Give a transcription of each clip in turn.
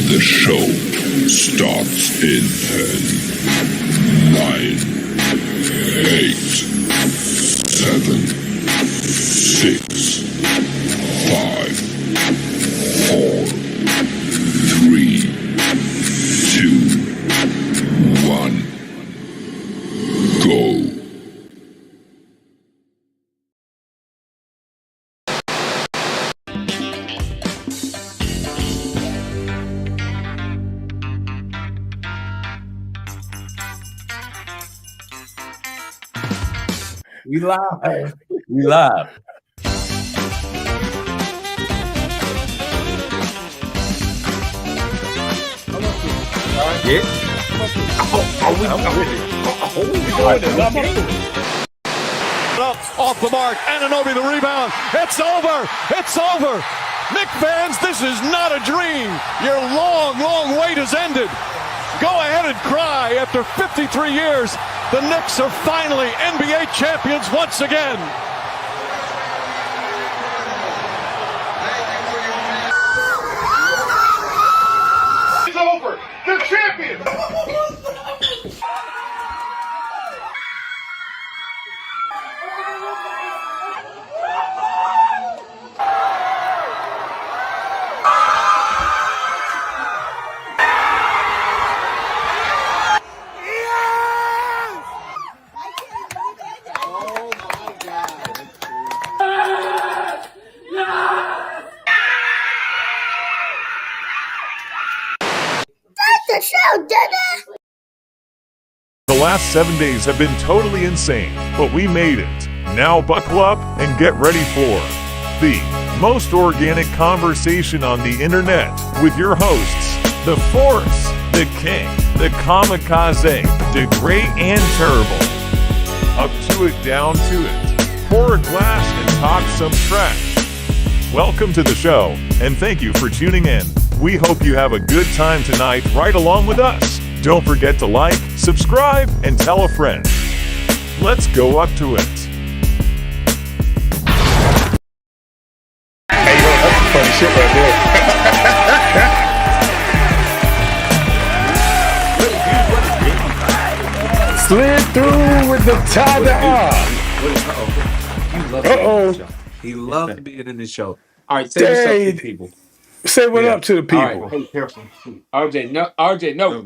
The show starts in 10, 9, 8, 7, 6, 5, 4, 3, 2, 1, go. We live. We live. Yeah. Off the mark, Anunoby the rebound. It's over. It's over. Knicks fans, this is not a dream. Your long, long wait has ended. Go ahead and cry. After 53 years, the Knicks are finally NBA champions once again. It's over. They're champions. The show, did it? The last 7 days have been totally insane, but we made it. Now buckle up and get ready for the most organic conversation on the internet with your hosts, the Force, the King, the Kamikaze, the Great and Terrible. Up to it, down to it. Pour a glass and talk some trash. Welcome to the show, and thank you for tuning in. We hope you have a good time tonight right along with us. Don't forget to like, subscribe, and tell a friend. Let's go up to it. Hey, yo, that's some funny shit right there. Slid through with the tie-dye. Uh-oh. He loved being in the show. All right, say what's up to the people. Say what up to the people. All right, hey, careful. RJ, no. RJ, no.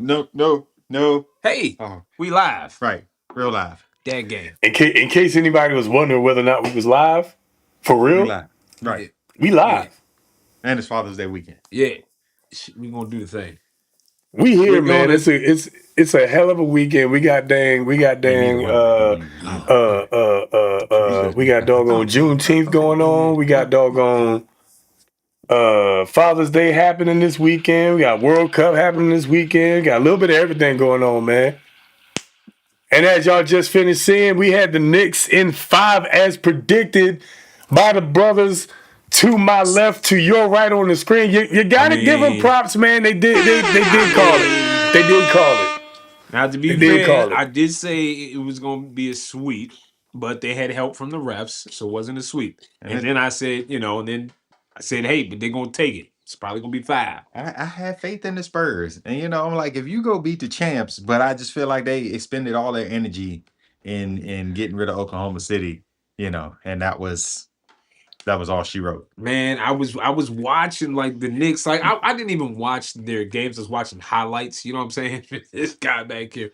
No. Hey, we live. Right. Real live. Dead game. In case anybody was wondering whether or not we was live, for real, We live. Right. we live. And it's Father's Day weekend. Yeah, we gonna do the thing. We here, We're man. going It's a hell of a weekend. We got doggone Juneteenth going on. We got doggone Father's Day happening this weekend. We got World Cup happening this weekend. We got a little bit of everything going on, man. And as y'all just finished seeing, we had the Knicks in 5 as predicted by the brothers to my left, to your right on the screen. You gotta give them props, man. They did call it. They did call it. Now, to be fair, I did say it was going to be a sweep, but they had help from the refs, so it wasn't a sweep. And then I said, hey, but they're going to take it. It's probably going to be 5. I have faith in the Spurs. And, I'm like, if you go beat the champs, but I just feel like they expended all their energy in getting rid of Oklahoma City, and that was all she wrote. Man, I was watching like the Knicks. Like I didn't even watch their games. I was watching highlights. You know what I'm saying? This guy back here,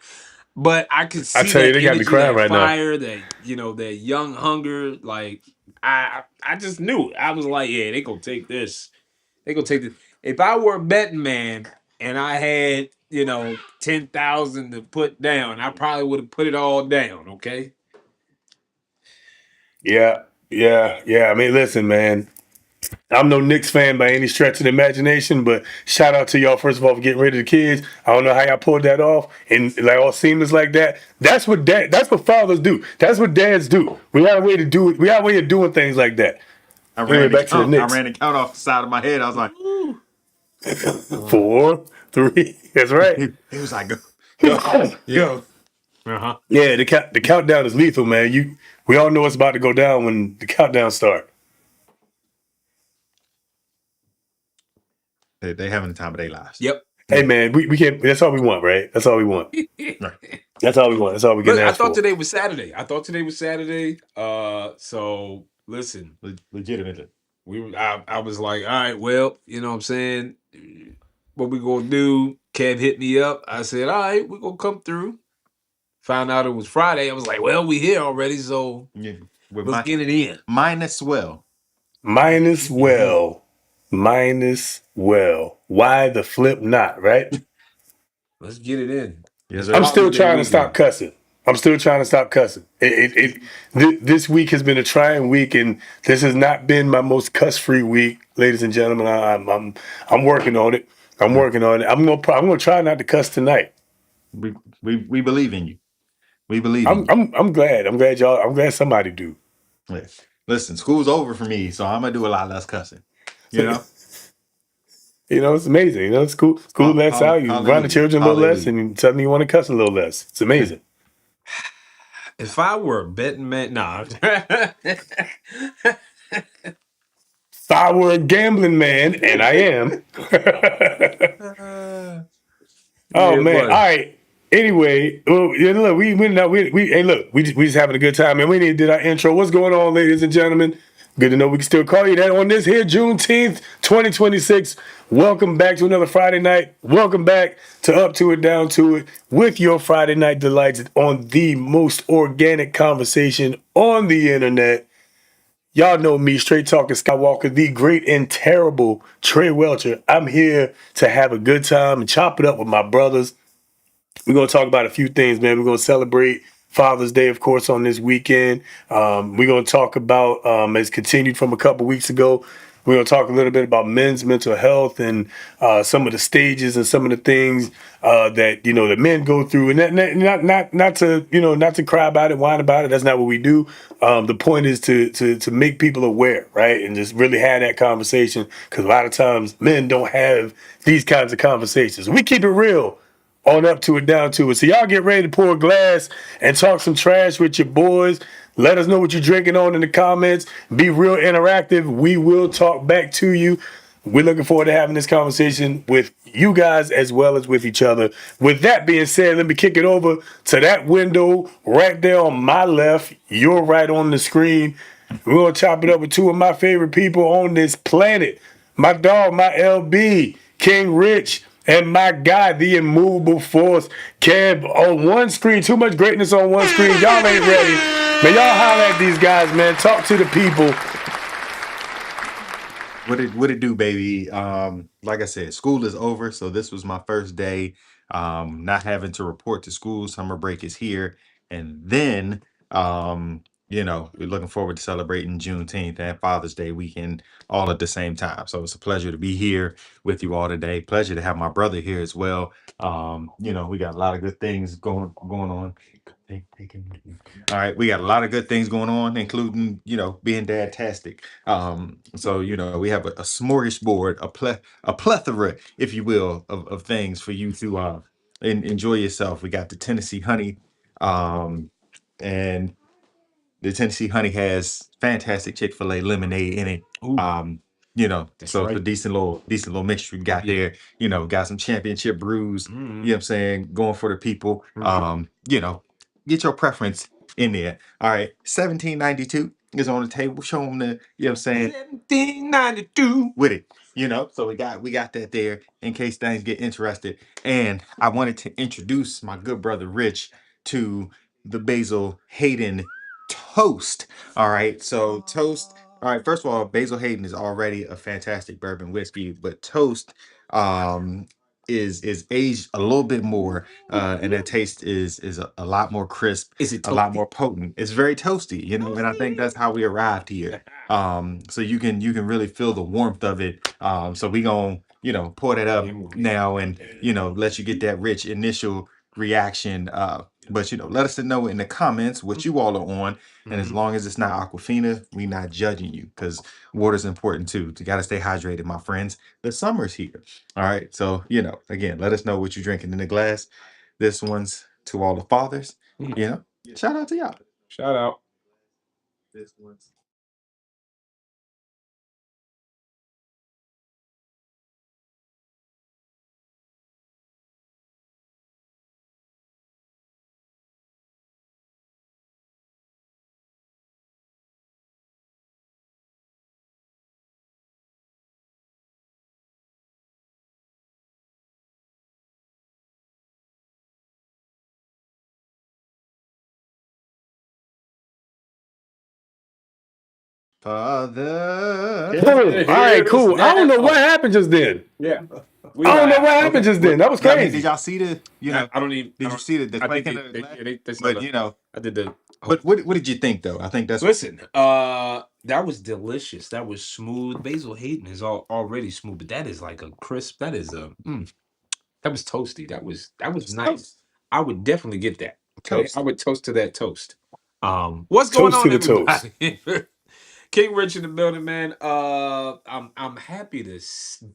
but I could see. I tell you, they got me crying right now. Fire, that that young hunger. Like I just knew. I was like, yeah, they gonna take this. They gonna take this. If I were a betting man and I had 10,000 to put down, I probably would have put it all down. Okay. Yeah. I mean, listen, man. I'm no Knicks fan by any stretch of the imagination, but shout out to y'all, first of all, for getting rid of the kids. I don't know how y'all pulled that off. And like all seamless like that. That's what fathers do. That's what dads do. We got a way to do it. We got a way of doing things like that. I ran the count off the side of my head. I was like, ooh. 4, 3. That's right. He was like, go. Go. Uh-huh. Yeah, the countdown is lethal, man. We all know it's about to go down when the countdown starts. They having the time of their lives. Yep. Hey man, we can't. That's all we want, right? That's all we want. Right. That's all we want. That's all we can Look, I ask thought for. today was Saturday. So listen, Legitimately. I was like, all right, well, you know what I'm saying? What we gonna do? Kev hit me up. I said, all right, we're gonna come through. Found out it was Friday. I was like, well, we here already, so Yeah. With let's get it in. minus well. Minus well. Minus well. Why the flip not, right? Let's get it in. Yes, It's sir. I'm still Father's Day trying to stop weekend. cussing. I'm still trying to stop cussing. This week has been a trying week, and this has not been my most cuss-free week, ladies and gentlemen. I'm working on it. I'm working on it. I'm gonna try not to cuss tonight. We believe in you. We believe in you. I'm glad. I'm glad y'all. I'm glad somebody do. Yeah. Listen, school's over for me, so I'm gonna do a lot less cussing. You know? You know, it's amazing. You know, school lets out. You run the Hallelujah. children a little less, Hallelujah. and suddenly you want to cuss a little less. It's amazing. If I were a betting man, nah. If I were a gambling man, and I am. Oh Yeah, man! All buddy. right. Anyway, well, yeah, look, hey, look, we just having a good time, man. We need did our intro. What's going on, ladies and gentlemen? Good to know we can still call you that on this here Juneteenth, 2026. Welcome back to another Friday night. Welcome back to Up to It, Down to It with your Friday night delights on the most organic conversation on the internet. Y'all know me, straight talking Skywalker, the great and terrible Trey Welcher. I'm here to have a good time and chop it up with my brothers. We're going to talk about a few things, man. We're going to celebrate Father's Day, of course, on this weekend. We're going to talk about, as continued from a couple weeks ago, we're going to talk a little bit about men's mental health and some of the stages and some of the things that that men go through, and not to cry about it, whine about it. That's not what we do. The point is to make people aware, right, and just really have that conversation, because a lot of times men don't have these kinds of conversations. We keep it real on Up to It, Down to It. So y'all get ready to pour a glass and talk some trash with your boys. Let us know what you're drinking on in the comments. Be real interactive. We will talk back to you. We're looking forward to having this conversation with you guys as well as with each other. With that being said, let me kick it over to that window right there on my left. You're right on the screen. We're going to chop it up with two of my favorite people on this planet. My dog, my LB, King Rich, and my guy, the immovable force, Kev, on one screen. Too much greatness on one screen. Y'all ain't ready. Man, y'all holler at these guys, man. Talk to the people. What it do, baby? Like I said, school is over, so this was my first day. Not having to report to school. Summer break is here, and then we're looking forward to celebrating Juneteenth and Father's Day weekend all at the same time. So it's a pleasure to be here with you all today. Pleasure to have my brother here as well. We got a lot of good things going on. All right, we got a lot of good things going on, including being dadtastic. So we have a smorgasbord, a plethora, if you will, of things for you to enjoy yourself. We got the Tennessee honey, and the Tennessee honey has fantastic Chick-fil-A lemonade in it. Ooh, that's So it's a right. decent little mixture we got there. Got some championship brews. You know what I'm saying? Going for the people. Get your preference in there. All right. 1792 is on the table. Show them the, you know what I'm saying? 1792. With it. So we got that there in case things get interested. And I wanted to introduce my good brother Rich to the Basil Hayden toast. All right. So toast. All right. First of all, Basil Hayden is already a fantastic bourbon whiskey, but toast is aged a little bit more, and that taste is a lot more crisp, Is it a lot toasty? more potent. It's very toasty, and I think that's how we arrived here. So you can really feel the warmth of it. So we gonna pour that up now, and let you get that rich initial reaction. But let us know in the comments what you all are on, and as long as it's not Aquafina, we not judging you, because water's important too. You gotta stay hydrated, my friends. The summer's here. All right, so again, let us know what you're drinking in the glass. This one's to all the fathers. Shout out to y'all. Shout out. This one's Father. Boom. All right, cool. I don't know what Oh, happened just then. yeah. I don't know what happened Okay. just then. That was I mean, did crazy. y'all see the? I don't even. Did you see the I play think kind of? they saw But the. I did the. but what did you think though? I think that's Listen, that was delicious. That was smooth. Basil Hayden is already smooth, but that is like a crisp. That is a. That was toasty. That was nice. toast. I would definitely get that. Okay, Toast. I would toast to that toast. What's going Toast to on, the toast. everybody? King Rich in the building, man. I'm happy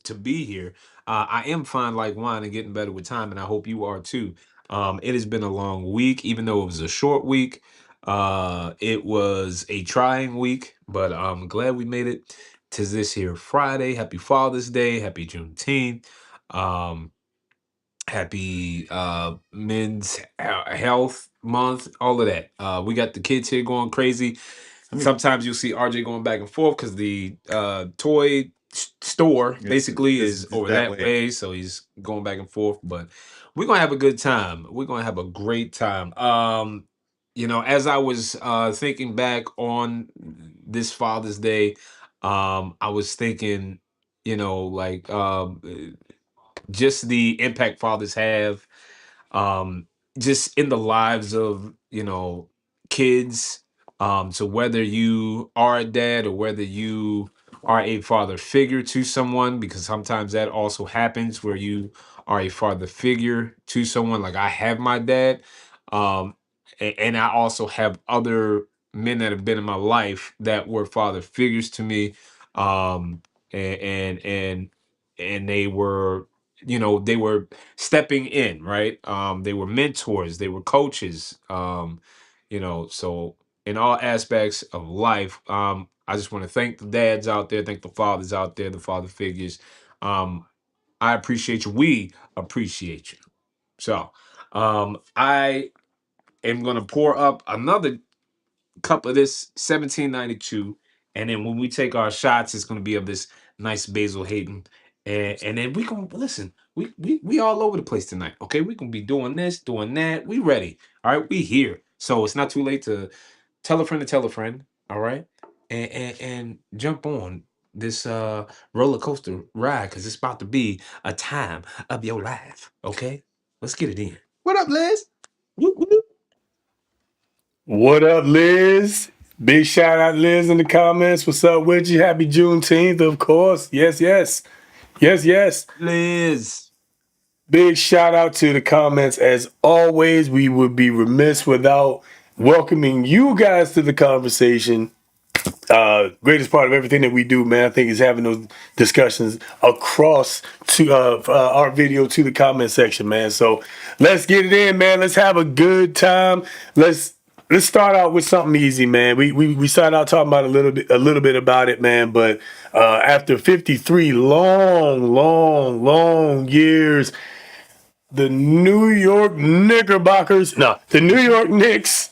to be here. I am fine like wine and getting better with time, and I hope you are too. It has been a long week, even though it was a short week. It was a trying week, but I'm glad we made it to this here Friday. Happy Father's Day. Happy Juneteenth. Um, Happy Men's Health Month. All of that. We got the kids here going crazy. Sometimes you'll see RJ going back and forth because the toy store basically is over that that way. way. So he's going back and forth. But we're gonna have a good time. We're gonna have a great time. As I was thinking back on this Father's Day, I was thinking, like just the impact fathers have um just in the lives of kids, so whether you are a dad or whether you are a father figure to someone, because sometimes that also happens where you are a father figure to someone. Like I have my dad, and I also have other men that have been in my life that were father figures to me, um and they were stepping in, right? They were mentors, they were coaches, so in all aspects of life, I just want to thank the dads out there, thank the fathers out there, the father figures. I appreciate you. We appreciate you. So, I am going to pour up another cup of this 1792, and then when we take our shots, it's going to be of this nice Basil Hayden, and then we can listen. We all over the place tonight. Okay, we can be doing this, doing that. We ready. All right, we here. So it's not too late to tell a friend to tell a friend. All right, and jump on this roller coaster ride, because it's about to be a time of your life. Okay, let's get it in. What up, Liz? Whoop, whoop. What up, Liz? Big shout out, Liz, in the comments. What's up with you? Happy Juneteenth, of course. Yes, yes. Yes, yes. Liz. Big shout out to the comments. As always, we would be remiss without welcoming you guys to the conversation. Greatest part of everything that we do, man, I think, is having those discussions across to our video to the comment section, man. So let's get it in, man. Let's have a good time. Let's start out with something easy, man. We started out talking about a little bit about it, man. But after 53 long years, the New York Knickerbockers, no, the New York Knicks.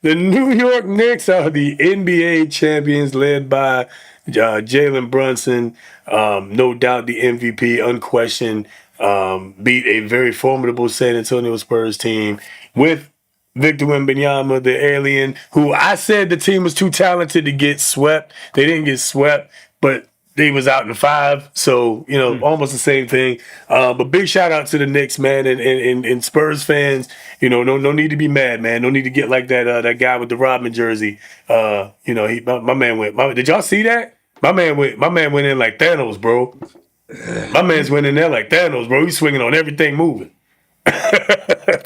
The New York Knicks are the NBA champions, led by Jalen Brunson. No doubt the MVP, unquestioned. Beat a very formidable San Antonio Spurs team with Victor Wembanyama, the alien, who I said the team was too talented to get swept. They didn't get swept, but they was out in 5, so almost the same thing. But big shout out to the Knicks, man, and Spurs fans. No need to be mad, man. No need to get like that guy with the Rodman jersey. My man went. Did y'all see that? My man went in like Thanos, bro. My man's went in there like Thanos, bro. He's swinging on everything moving.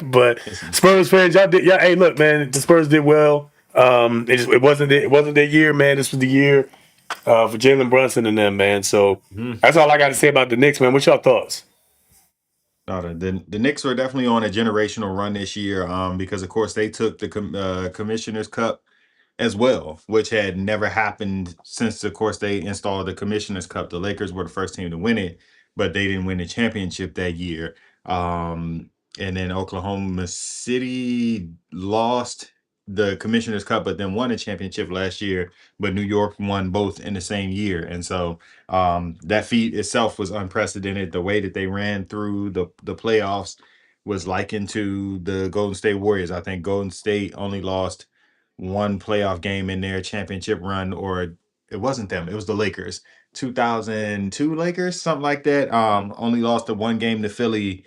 But Spurs fans, y'all did. Yeah, hey, look, man, the Spurs did well. It wasn't their year, man. This was the year for Jalen Brunson and them, man. So that's all I got to say about the Knicks, man. What's your thoughts? No, the Knicks were definitely on a generational run this year, because of course they took the Commissioner's Cup as well, which had never happened since, of course, they installed the Commissioner's Cup. The Lakers were the first team to win it, but they didn't win the championship that year. And then Oklahoma City lost the Commissioner's Cup, but then won a championship last year. But New York won both in the same year, and so that feat itself was unprecedented. The way that they ran through the playoffs was likened to the Golden State Warriors. I think Golden State only lost one playoff game in their championship run, or it wasn't them, it was the Lakers. 2002 Lakers, something like that. Only lost the one game to Philly,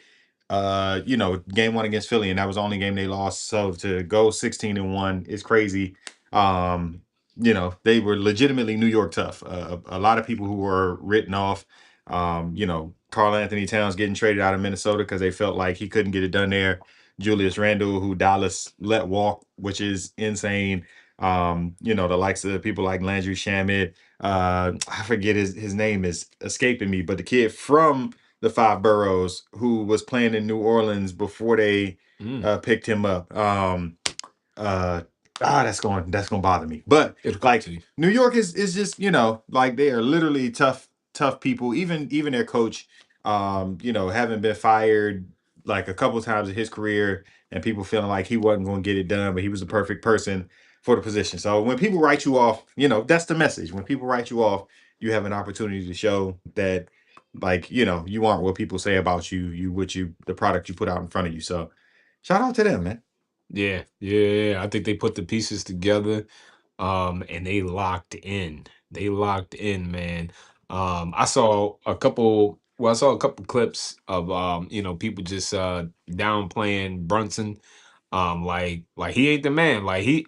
game one against Philly, and that was the only game they lost. So to go 16-1 is crazy. They were legitimately New York tough. A lot of people who were written off. Carl Anthony Towns getting traded out of Minnesota because they felt like he couldn't get it done there. Julius Randle, who Dallas let walk, which is insane. The likes of people like Landry Shamet. I forget his name is escaping me, but the kid from the Five Boroughs who was playing in New Orleans before they picked him up. That's gonna bother me. But like New York is just like they are literally tough people. Even their coach, having been fired like a couple times in his career, and people feeling like he wasn't going to get it done, but he was the perfect person for the position. So when people write you off, that's the message. When people write you off, you have an opportunity to show that you aren't what people say about you. The product you put out in front of you. So shout out to them, man. Yeah. I think they put the pieces together, and they locked in. They locked in, man. I saw a couple. Well, I saw a couple clips of people just downplaying Brunson. Like he ain't the man. Like he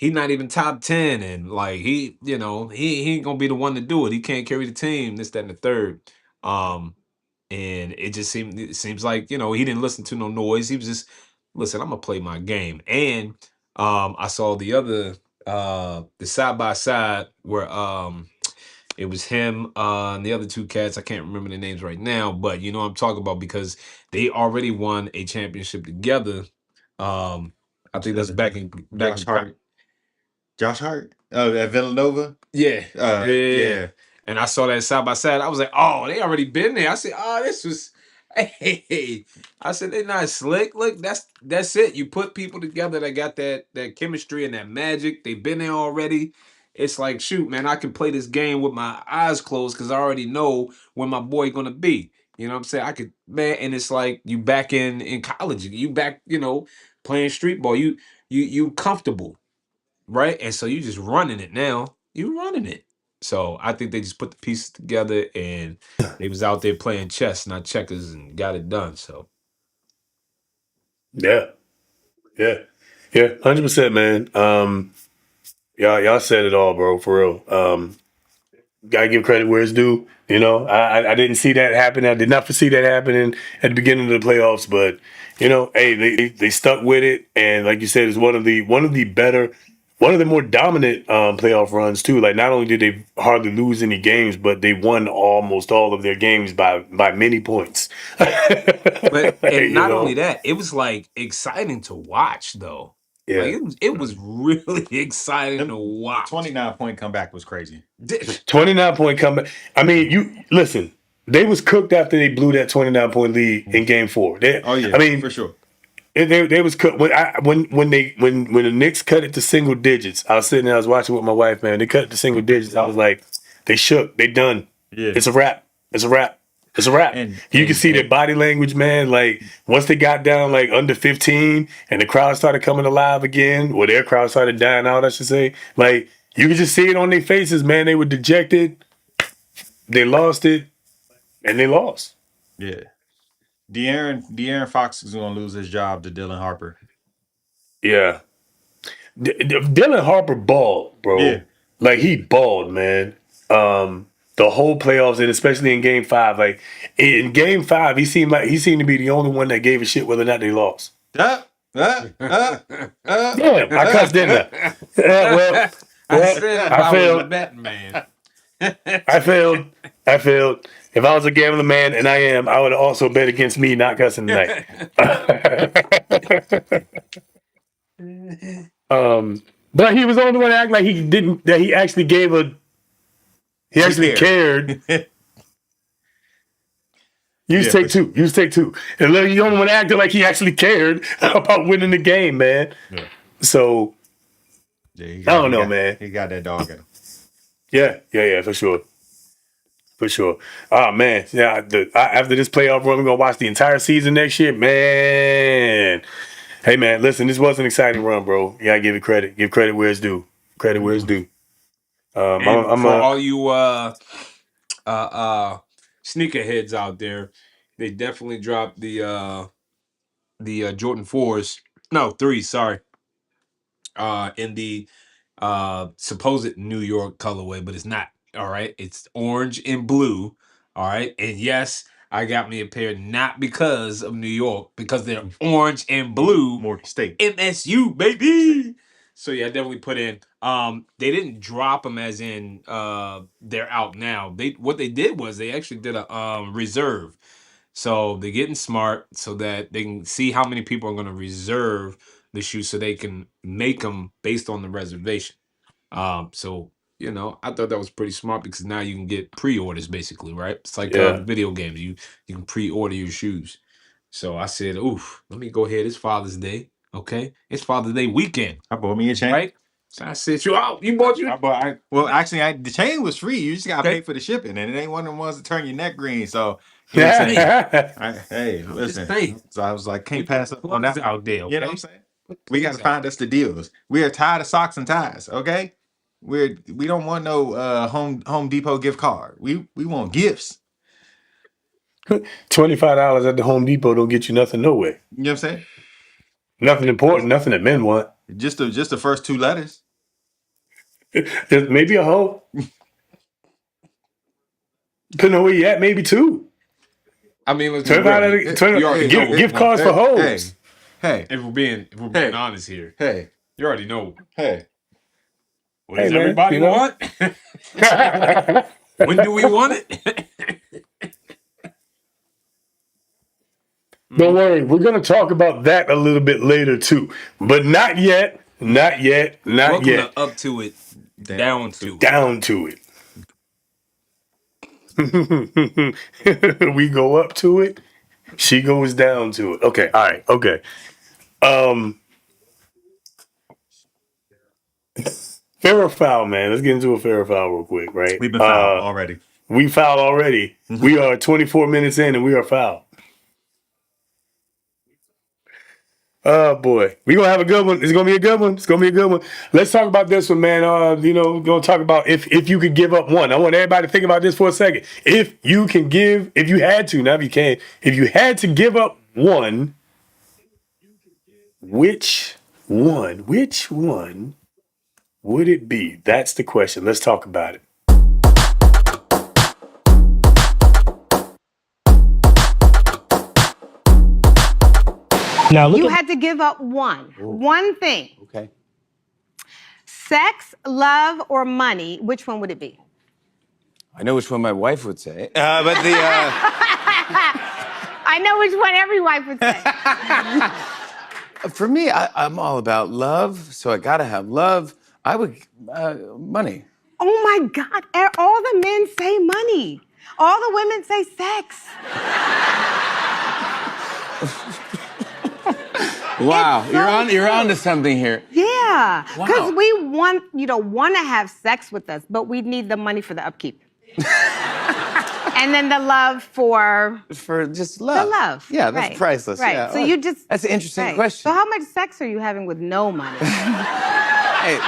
not even top 10, and like he ain't gonna be the one to do it. He can't carry the team. This, that, and the third. Um, and it seems like he didn't listen to no noise. He was just, listen, I'm gonna play my game. And I saw the side by side where it was him and the other two cats. I can't remember the names right now, but you know what I'm talking about, because they already won a championship together. I think that's back in Josh Hart. Josh Hart? Oh, at Villanova? Yeah. Yeah. And I saw that side by side. I was like, oh, they already been there. I said, oh, this was, hey. I said, they're not slick. Look, that's it. You put people together that got that chemistry and that magic. They've been there already. It's like, shoot, man, I can play this game with my eyes closed because I already know where my boy gonna be. You know what I'm saying? I could, man, and it's like you back in college. You back, playing street ball. You comfortable. Right? And so you just running it now. You running it. So I think they just put the pieces together and they was out there playing chess, not checkers, and got it done. So Yeah. 100%, man. Y'all said it all, bro. For real. Gotta give credit where it's due. I didn't see that happen. I did not foresee that happening at the beginning of the playoffs, but hey, they stuck with it, and like you said, it's one of the better, one of the more dominant playoff runs too. Like, not only did they hardly lose any games, but they won almost all of their games by many points. but and not know? only that, it was like exciting to watch though. Yeah. Like it was really exciting to watch. 29-point comeback was crazy. 29-point comeback. I mean, you listen. They was cooked after they blew that 29-point lead in Game 4. I mean, for sure. They was cooked when the Knicks cut it to single digits. I was sitting there, I was watching with my wife, man. They cut it to single digits. I was like, they shook. They done. Yeah. It's a wrap. It's a wrap. It's a wrap. You can see their body language, man. Like, once they got down like under 15 and the crowd started coming alive again, or their crowd started dying out, I should say. Like, you could just see it on their faces, man. They were dejected. They lost it, and they lost. Yeah. De'Aaron Fox is going to lose his job to Dylan Harper. Yeah. Dylan Harper balled, bro. Yeah. Like, he balled, man. The whole playoffs, and especially in Game 5. Like, in Game 5, he seemed to be the only one that gave a shit whether or not they lost. Yeah, I cussed, didn't I? Well, I said I I failed. was a betting man. I failed. If I was a gambling man, and I am, I would also bet against me not cussing tonight. But he was the only one to act like he didn't. That he actually gave a. He actually cared. Use take two. And you're the only one acting like he actually cared about winning the game, man. Yeah. So I don't know, man. He got that dog in him. Yeah, for sure. Oh, man. Yeah, after this playoff run, we're going to watch the entire season next year. Man, Hey man, listen, this was an exciting run, bro. You gotta give it credit. Give credit where it's due. Credit where it's due. And I'm for all you sneakerheads out there, they definitely dropped the Jordan 4s. No, 3s, sorry. In the supposed New York colorway, but it's not. All right. It's orange and blue. All right. And yes, I got me a pair not because of New York, because they're orange and blue. More State. MSU, baby. So yeah, I definitely put in. They didn't drop them as in they're out now. What they did was they actually did a reserve. So they're getting smart so that they can see how many people are going to reserve the shoe so they can make them based on the reservation. So I thought that was pretty smart because now you can get pre-orders basically, right? It's like Yeah. video games. You can pre-order your shoes. So I said, oof, let me go ahead. It's Father's Day. Okay. It's Father's Day weekend, I bought me a chain. right? So I said, you bought you? The chain was free. You just gotta Okay. pay for the shipping, and it ain't one of the ones that turn your neck green. So you know what I'm saying? Hey, I'm just listen. saying. So I was like, can't We put pass up on that plugs one. out there, You know what okay? I'm saying? We got to find us the deals. We are tired of socks and ties. Okay, we don't want no Home Depot gift card. We want gifts. $25 at the Home Depot don't get you nothing no way. You know what I'm saying? Nothing important, nothing that men want. Just the first two letters. Just maybe a hoe. Depending on where you at, maybe two. I mean, let's be $25 real. gift cards for hoes. Hey, If we're being honest here, hey, you already know. hey. What Hey, does man, everybody want? When do we want it? Don't worry, we're gonna talk about that a little bit later too, but not yet. Not yet. Not Welcome yet. to up to it, down to it. Down to it. We go up to it. She goes down to it. Okay. All right. Okay. Fair or foul, man. Let's get into a fair or foul real quick, right? We've been fouled already. We fouled already. We are 24 minutes in and we are fouled. Oh boy, we gonna have a good one. It's gonna be a good one. It's gonna be a good one. Let's talk about this one, man. We're gonna talk about if you could give up one. I want everybody to think about this for a second. If you had to, not if you can, if you had to give up one, which one would it be? That's the question. Let's talk about it. Now you had to give up one thing. Okay. Sex, love, or money. Which one would it be? I know which one my wife would say, but the I know which one every wife would say. for me, I'm all about love, so I gotta have love. I would money. Oh my God! All the men say money. All the women say sex. Wow, It's so you're true. on to something here. Yeah, because Wow. we want to have sex with us, but we need the money for the upkeep. And then the love for just love. the love. Yeah, that's right. priceless. Right. Yeah. So Oh, you just that's an interesting right. question. So how much sex are you having with no money? Hey.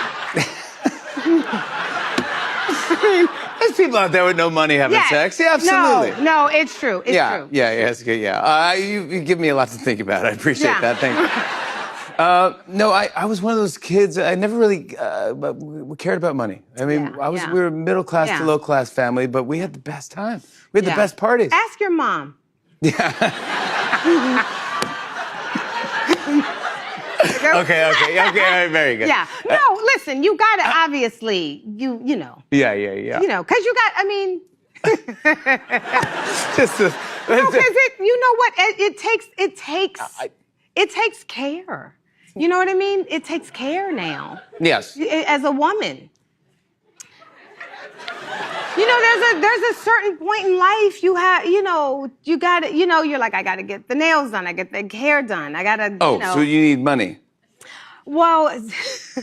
There's people out there with no money having Yes. sex. Yeah, absolutely. No, it's true. It's true. Yeah, it's good. Yeah, you give me a lot to think about. I appreciate Yeah. that. Thank you. No, I was one of those kids. I never really cared about money. I mean, Yeah, we were a middle class to Yeah. low class family, but we had the best time. We had the Yeah. best parties. Ask your mom. Okay, very good. Yeah. No, listen, you gotta obviously, you know. Yeah. You know, because I mean, Just because you know what? It takes care. You know what I mean? It takes care now. yes. As a woman. You know, there's a certain point in life you have, you gotta, you're like, I gotta get the nails done, I get the hair done, I gotta, Oh, so you need money? Well,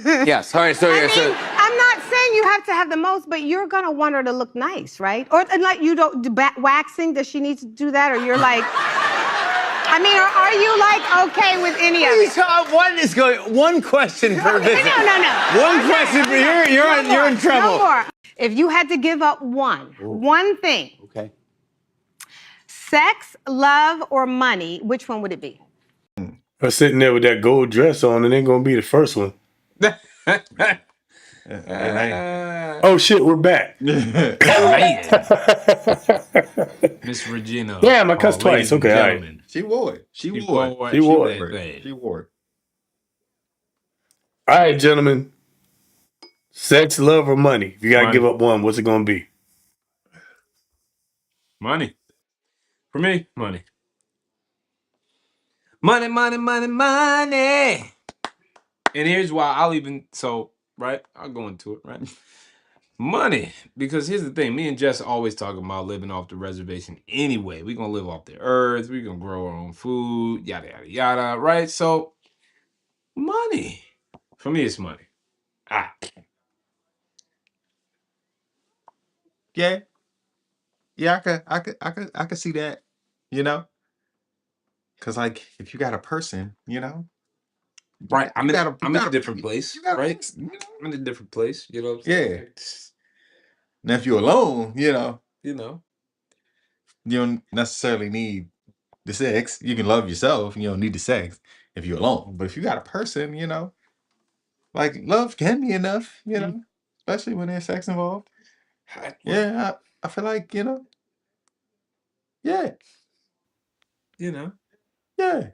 Yes. All right. So I mean, I'm not saying you have to have the most, but you're gonna want her to look nice, right? Or like you don't waxing. Does she need to do that? Or you're like, I mean, are you like okay with any of it? What is going? One question per visit. No. One Okay, question. okay. You're in trouble. No more. If you had to give up one thing, Okay. sex, love, or money, which one would it be? Her sitting there with that gold dress on, and ain't gonna be the first one. Oh shit, we're back. Man. Miss Regina. Damn, I cussed ladies twice. and Okay, all right. gentlemen. She wore it. She She wore it. wore She wore that it. thing. She wore it. All right, gentlemen. Sex, love, or money? If you gotta Money. give up one, what's it gonna be? Money. For me, money. Money, money, money, money. And here's why I'll go into it, right? Money. Because here's the thing, me and Jess always talking about living off the reservation anyway. We're gonna live off the earth, we're gonna grow our own food, yada yada yada, right? So money. For me, it's money. Yeah. Yeah, I could see that, you know? Cause like if you got a person, Right. I'm in a a different place, you got a right? person, I'm in a different place, you know what I'm saying? Yeah. Now if you're alone, You know. you don't necessarily need the sex. You can love yourself, you don't need the sex if you're alone. But if you got a person, like love can be enough, especially when there's sex involved. Yeah, I feel like, yeah, You know. yeah.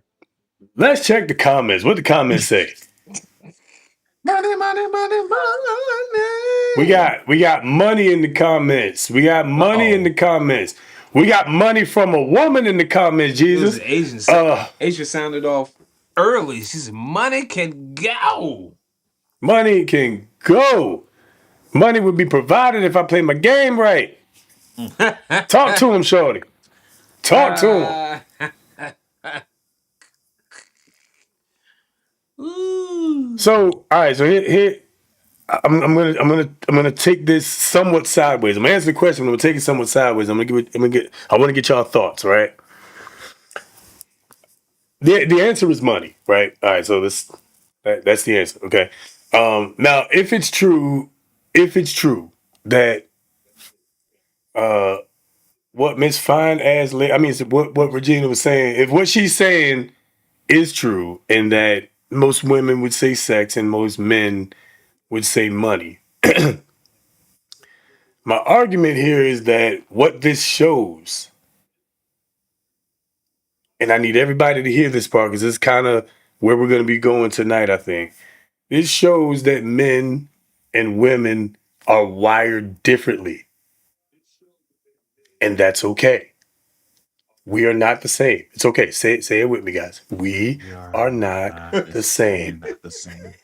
Let's check the comments. What the comments say? Money, money, money, money. We got money in the comments. We got money in the comments. We got money from a woman in the comments, Jesus. Asia sounded off early. She said, money can go. Money can go. Money would be provided if I play my game right. Talk to him, shorty. Talk to him. So, all right. So here I'm gonna take this somewhat sideways. I'm gonna answer the question. I'm gonna take it somewhat sideways. I want to get y'all thoughts. Right. The answer is money. Right. All right. So that's the answer. Okay. Now, if it's true that what Miss Fine Ass, what Regina was saying, if what she's saying is true, and that most women would say sex and most men would say money. My argument here is that what this shows, and I need everybody to hear this part because this is kind of where we're going to be going tonight, I think. This shows that men and women are wired differently. And that's okay. We are not the same. It's okay. Say it with me, guys. We are not the same. Not the same.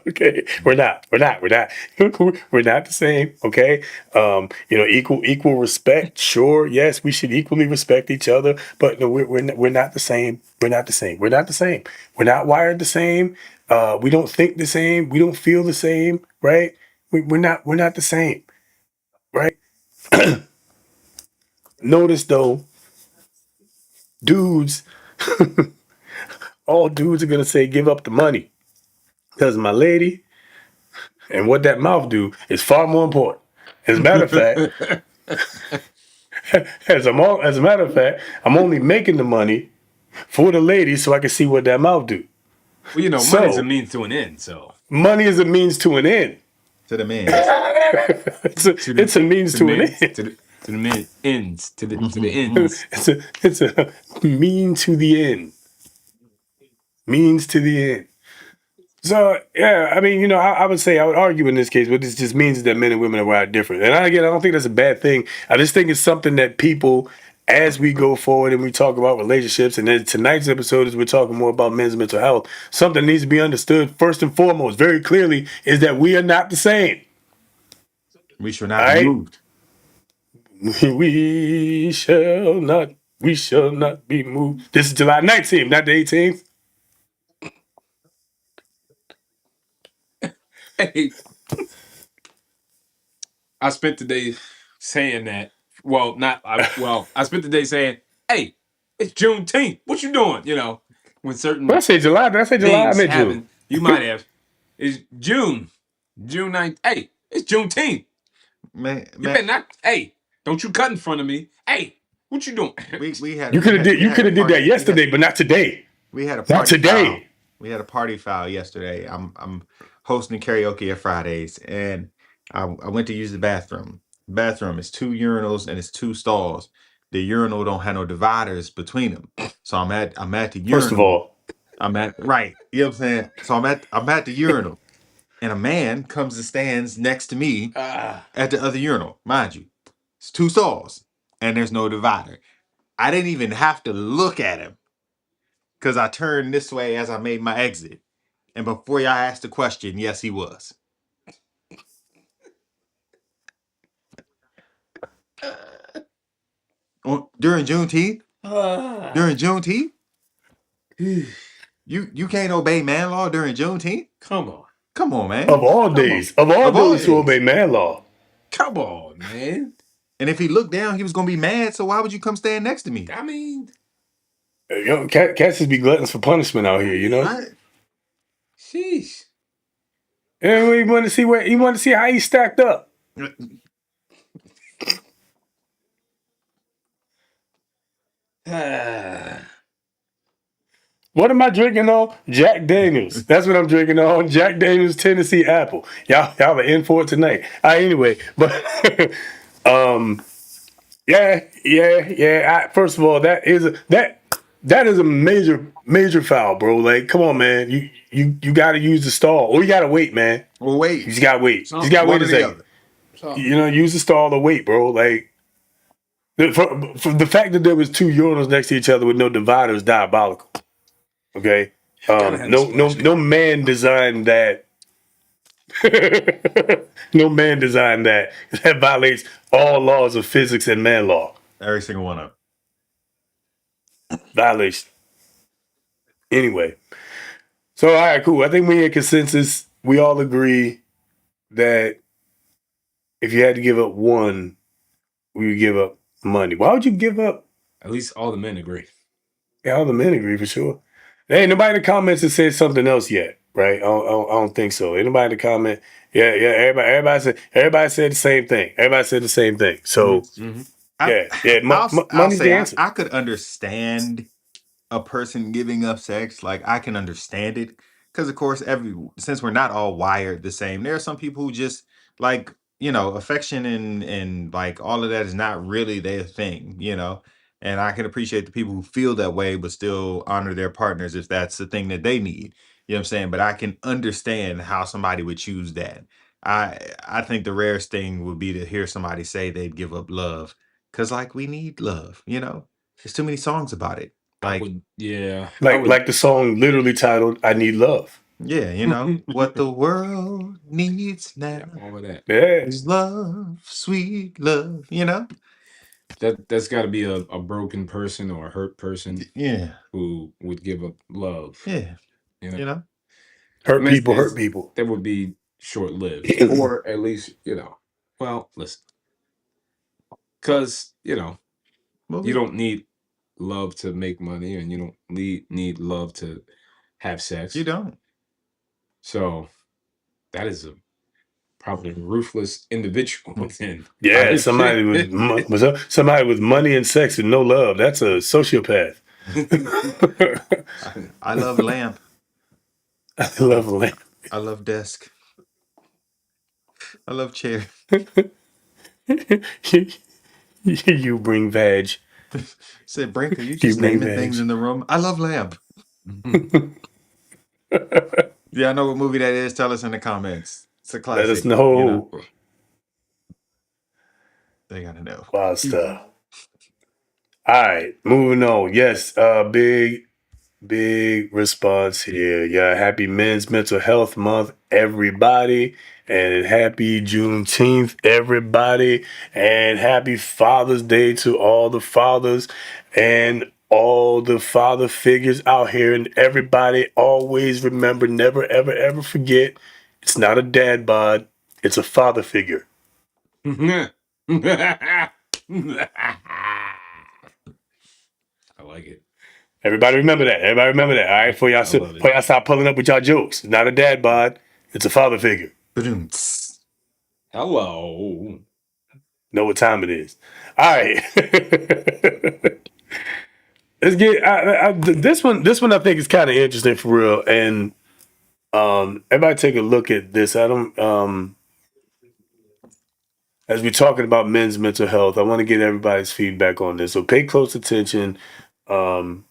Okay, we're not we're not the same. Okay, equal respect. Sure, yes, we should equally respect each other, but no, we're not the same. We're not the same. We're not the same. We're not wired the same. We don't think the same. We don't feel the same. Right? We're not the same. Right? Notice though, dudes, all dudes are gonna say give up the money because my lady. And what that mouth do is far more important. As a matter of fact, I'm only making the money for the lady so I can see what that mouth do. Well, money's a means to an end, so. Money is a means to an end. To the man. It's a means to an end. To the men ends. To the ends. It's a mean to the end. Means to the end. So yeah, I mean, I would say I would argue in this case, but this just means that men and women are wired different. And I don't think that's a bad thing. I just think it's something that people, as we go forward and we talk about relationships, and then tonight's episode is we're talking more about men's mental health. Something needs to be understood first and foremost, very clearly, is that we are not the same. We shall not be moved. We shall not be moved. This is July 19th, not the 18th. Hey, I spent the day saying that. I spent the day saying, hey, It's Juneteenth. What you doing? You know, when Did I certain say July? Did I say July? I things meant June. happen, you might have. It's June 9th. Hey, it's Juneteenth. Man, You man, better not. Hey, don't you cut in front of me. Hey, what you doing? we had You we could have had did. we You had could a have did that party. yesterday, but not today. We had a Not party foul. today. We had a party foul yesterday. I'm hosting karaoke at Fridays, and I went to use the bathroom. Bathroom is 2 urinals and it's 2 stalls. The urinal don't have no dividers between them, so I'm at the First of urinal. all, I'm at right. You know what I'm saying? So I'm at the urinal, and a man comes and stands next to me Ah, at the other urinal. Mind you, it's 2 stalls and there's no divider. I didn't even have to look at him because I turned this way as I made my exit. And before y'all asked the question, yes, he was. During Juneteenth? During Juneteenth? You can't obey man law during Juneteenth? come on. Come on, man. of all Come on. days, of all Of all days to obey days. man law, Come on, man. And if he looked down, he was gonna be mad. So why would you come stand next to me? I mean, cats just be gluttons for punishment out here. You know. Right? sheesh. And we want to see where he want to see how he stacked up. Ah. What am I drinking on? Jack Daniels. That's what I'm drinking on. Jack Daniels Tennessee Apple. Y'all are in for it tonight. Anyway, but yeah. First of all, that is a major foul, bro. Like, come on, man. You got to use the stall, or you got to wait, man. Well, wait. You just got to wait. You just got to One wait or a the second. other. You know, use the stall or wait, bro. Like, for the fact that there was 2 urinals next to each other with no divider is diabolical. Okay. Gotta have a splash No guard. man designed that. No man designed that. That violates all laws of physics and man law. Every single one of them. Violation. Anyway. So, all right, cool. I think we in consensus. We all agree that if you had to give up one, we would give up money. Why would you give up? At least all the men agree. Yeah, all the men agree for sure. There ain't nobody in the comments that said something else yet, right? I don't think so. Anybody in the comment? Yeah. Everybody said the same thing. Everybody said the same thing. So Mm-hmm. I'll money's the say answer. I could understand a person giving up sex. Like I can understand it because, of course, since we're not all wired the same, there are some people who just like affection and like all of that is not really their thing. And I can appreciate the people who feel that way but still honor their partners if that's the thing that they need. You know what I'm saying? But I can understand how somebody would choose that. I think the rarest thing would be to hear somebody say they'd give up love because like we need love. There's too many songs about it. I Like, would, yeah. I would. Like the song literally titled "I Need Love." yeah, what the world needs Yeah, now all of that. Yeah, is love, sweet love. That's got to be a broken person or a hurt person Yeah, who would give up love. yeah, You know, you know. I mean, hurt people. that would be short lived, or at least Well, listen, because Well, you don't need love to make money, and you don't need love to have sex. you don't. So that is probably a ruthless individual. Then Yeah, somebody with money and sex and no love. That's a sociopath. I love lamp. I love lamp. I love desk. I love chair. You bring vag. Said Brinker, you You just bring naming things veg. in the room. I love lamp. Yeah, I know what movie that is. Tell us in the comments. It's a Let us classic. know. They gotta know. Wild stuff. All right, moving on. Yes, big response here. Yeah, happy Men's Mental Health Month, everybody. And happy Juneteenth, everybody. And happy Father's Day to all the fathers and all the father figures out here. And everybody always remember, never, ever, ever forget, it's not a dad bod, it's a father figure. I like it. Everybody remember that. Everybody remember that. All right, before y'all, love it. before y'all start pulling up with y'all jokes. It's not a dad bod. It's a father figure. Ba-doom-ts. Hello. Know what time it is. All right. Let's get this one. This one I think is kind of interesting for real. And everybody take a look at this. I don't. As we're talking about men's mental health, I want to get everybody's feedback on this. So pay close attention to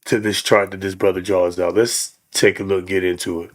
this chart that this brother draws out. Let's take a look. Get into it.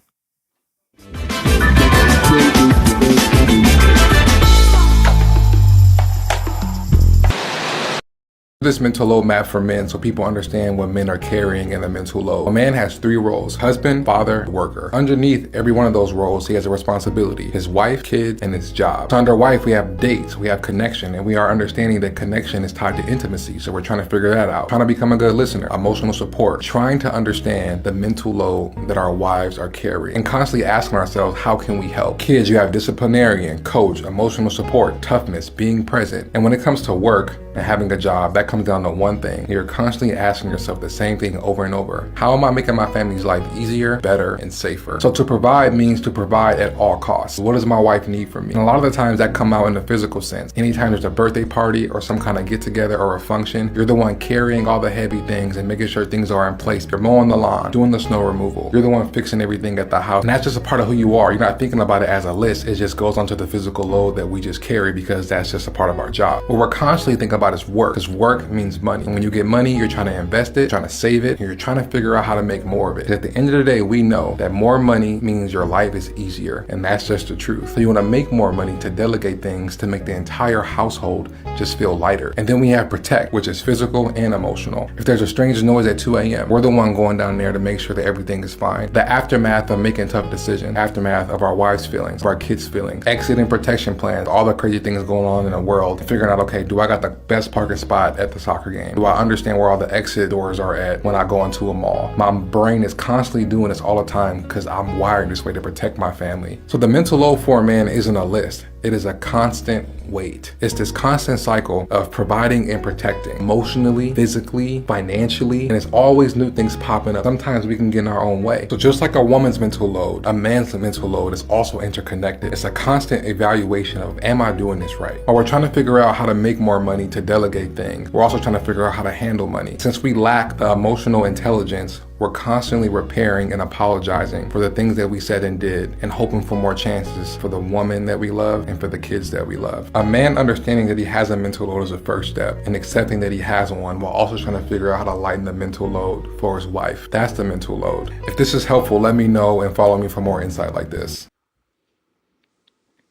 This mental load map for men so people understand what men are carrying in the mental load. A man has 3 roles: husband, father, worker. Underneath every one of those roles, he has a responsibility: his wife, kids, and his job. So under wife, we have dates, we have connection, and we are understanding that connection is tied to intimacy. So we're trying to figure that out. Trying to become a good listener, emotional support, trying to understand the mental load that our wives are carrying, and constantly asking ourselves, how can we help? Kids, you have disciplinarian, coach, emotional support, toughness, being present. And when it comes to work and having a job, that comes down to one thing. You're constantly asking yourself the same thing over and over. How am I making my family's life easier, better, and safer? So to provide means to provide at all costs. What does my wife need from me? And a lot of the times that come out in the physical sense. Anytime there's a birthday party or some kind of get together or a function, you're the one carrying all the heavy things and making sure things are in place. You're mowing the lawn, doing the snow removal. You're the one fixing everything at the house. And that's just a part of who you are. You're not thinking about it as a list. It just goes onto the physical load that we just carry because that's just a part of our job. What we're constantly thinking about is work, because work means money. And when you get money, you're trying to invest it, trying to save it, and you're trying to figure out how to make more of it. At the end of the day, we know that more money means your life is easier, and that's just the truth. So you want to make more money to delegate things to make the entire household just feel lighter. And then we have protect, which is physical and emotional. If there's a strange noise at 2 a.m., we're the one going down there to make sure that everything is fine. The aftermath of making tough decisions, aftermath of our wives' feelings, of our kids' feelings, exit and protection plans, all the crazy things going on in the world, figuring out, okay, do I got the best parking spot at the soccer game? Do I understand where all the exit doors are at when I go into a mall? My brain is constantly doing this all the time because I'm wired this way to protect my family. So the mental load for a man isn't a list. It is a constant weight. It's this constant cycle of providing and protecting emotionally, physically, financially, and it's always new things popping up. Sometimes we can get in our own way. So just like a woman's mental load, a man's mental load is also interconnected. It's a constant evaluation of, am I doing this right? Or we're trying to figure out how to make more money to delegate things. We're also trying to figure out how to handle money. Since we lack the emotional intelligence, we're constantly repairing and apologizing for the things that we said and did and hoping for more chances for the woman that we love and for the kids that we love. A man understanding that he has a mental load is the first step, and accepting that he has one while also trying to figure out how to lighten the mental load for his wife. That's the mental load. If this is helpful, let me know and follow me for more insight like this.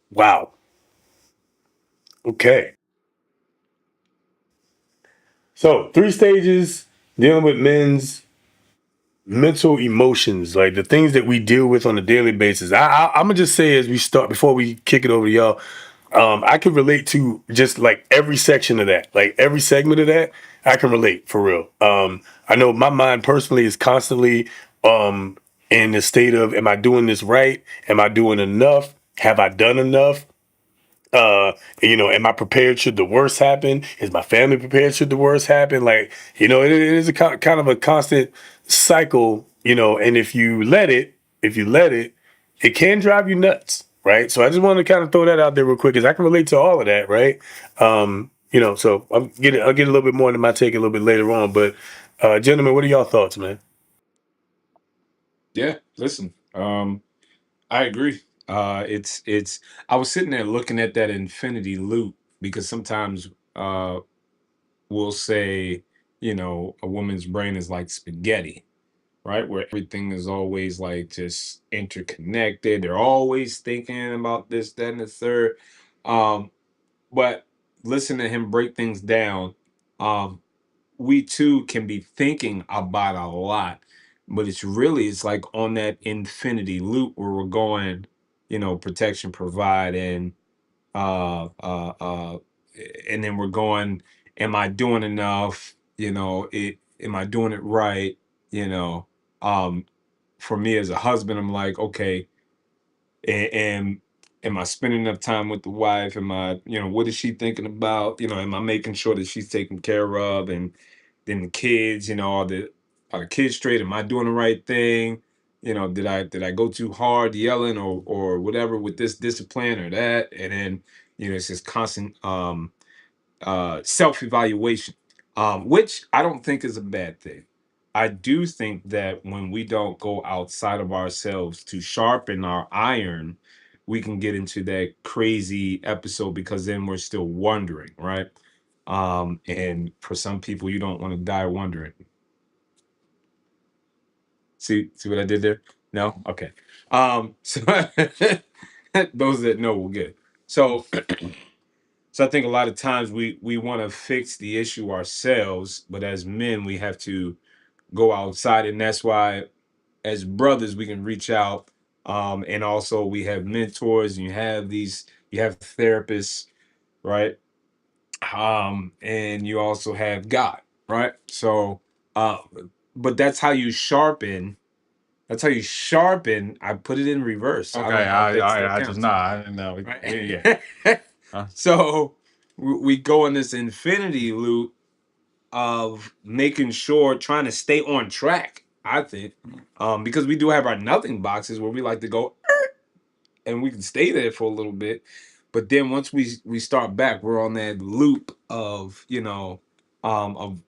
Wow. Okay. So 3 stages dealing with men's mental emotions, like the things that we deal with on a daily basis. I'm gonna just say as we start, before we kick it over to y'all, I can relate to just like every section of that, like every segment of that. I can relate for real. I know my mind personally is constantly in the state of, am I doing this right? Am I doing enough? Have I done enough? Am I prepared should the worst happen? Is my family prepared should the worst happen? Like, it is a kind of a constant cycle, and if you let it, it can drive you nuts, right? So I just want to kind of throw that out there real quick because I can relate to all of that, right? So I'll get a little bit more into my take a little bit later on, but gentlemen, what are y'all thoughts, man? Yeah, listen. I agree. It's I was sitting there looking at that infinity loop because sometimes we'll say, a woman's brain is like spaghetti, right? Where everything is always like just interconnected. They're always thinking about this, that, and the third. But listen to him break things down. Um, we too can be thinking about a lot, but it's like on that infinity loop where we're going, protection, provide, and and then we're going, am I doing enough? Am I doing it right? You know, um, for me as a husband, I'm like, okay, and am I spending enough time with the wife? Am I, what is she thinking about? Am I making sure that she's taken care of? And then the kids, are the kids straight? Am I doing the right thing? Did I go too hard yelling or whatever with this discipline or that? And then, it's this constant self-evaluation, which I don't think is a bad thing. I do think that when we don't go outside of ourselves to sharpen our iron, we can get into that crazy episode because then we're still wondering, right? And for some people, you don't want to die wondering. See what I did there? No? Okay. So those that know will get it. So I think a lot of times we want to fix the issue ourselves, but as men, we have to go outside, and that's why as brothers we can reach out, and also we have mentors, and you have therapists, right? And you also have God, right? So uh but that's how you sharpen. I put it in reverse. I Okay, don't know if that I still just counts, I didn't know. Yeah. right? Huh? So we go in this infinity loop of making sure, trying to stay on track, I think, because we do have our nothing boxes where we like to go, and we can stay there for a little bit, but then once we start back, we're on that loop of of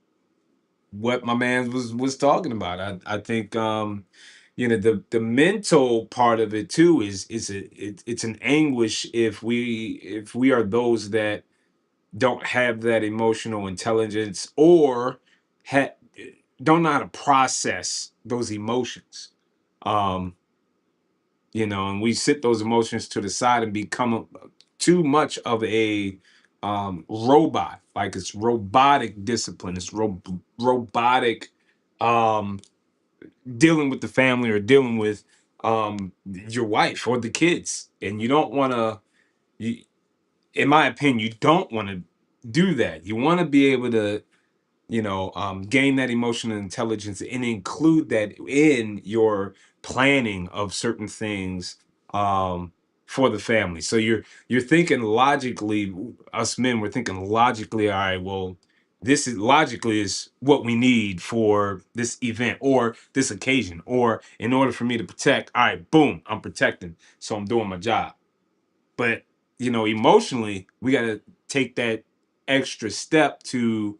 what my man was talking about. I think the mental part of it too it's an anguish if we are those that don't have that emotional intelligence, or ha- don't know how to process those emotions. Um, and we sit those emotions to the side and become too much of a robot. Like it's robotic discipline. It's robotic um, dealing with the family or dealing with your wife or the kids, and you don't want to. In my opinion, you don't want to do that. You want to be able to, gain that emotional intelligence and include that in your planning of certain things for the family. So you're thinking logically. Us men, we're thinking logically. All right, well, this is logically is what we need for this event or this occasion, or in order for me to protect. All right, boom, I'm protecting, so I'm doing my job. But emotionally, we got to take that extra step to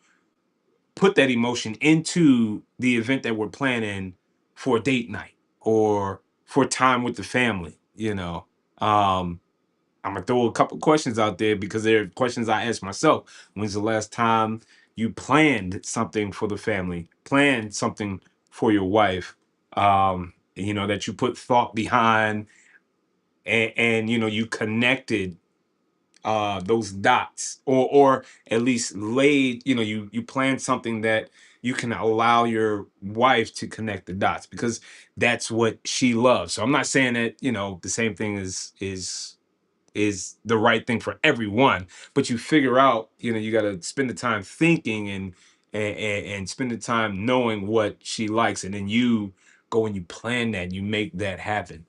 put that emotion into the event that we're planning for date night or for time with the family. I'm gonna throw a couple questions out there because they're questions I ask myself. When's the last time you planned something for the family, planned something for your wife, that you put thought behind, and you connected those dots, or at least laid, you plan something that you can allow your wife to connect the dots because that's what she loves. So I'm not saying that the same thing is the right thing for everyone, but you figure out, you got to spend the time thinking and spend the time knowing what she likes, and then you go and you plan that, you make that happen.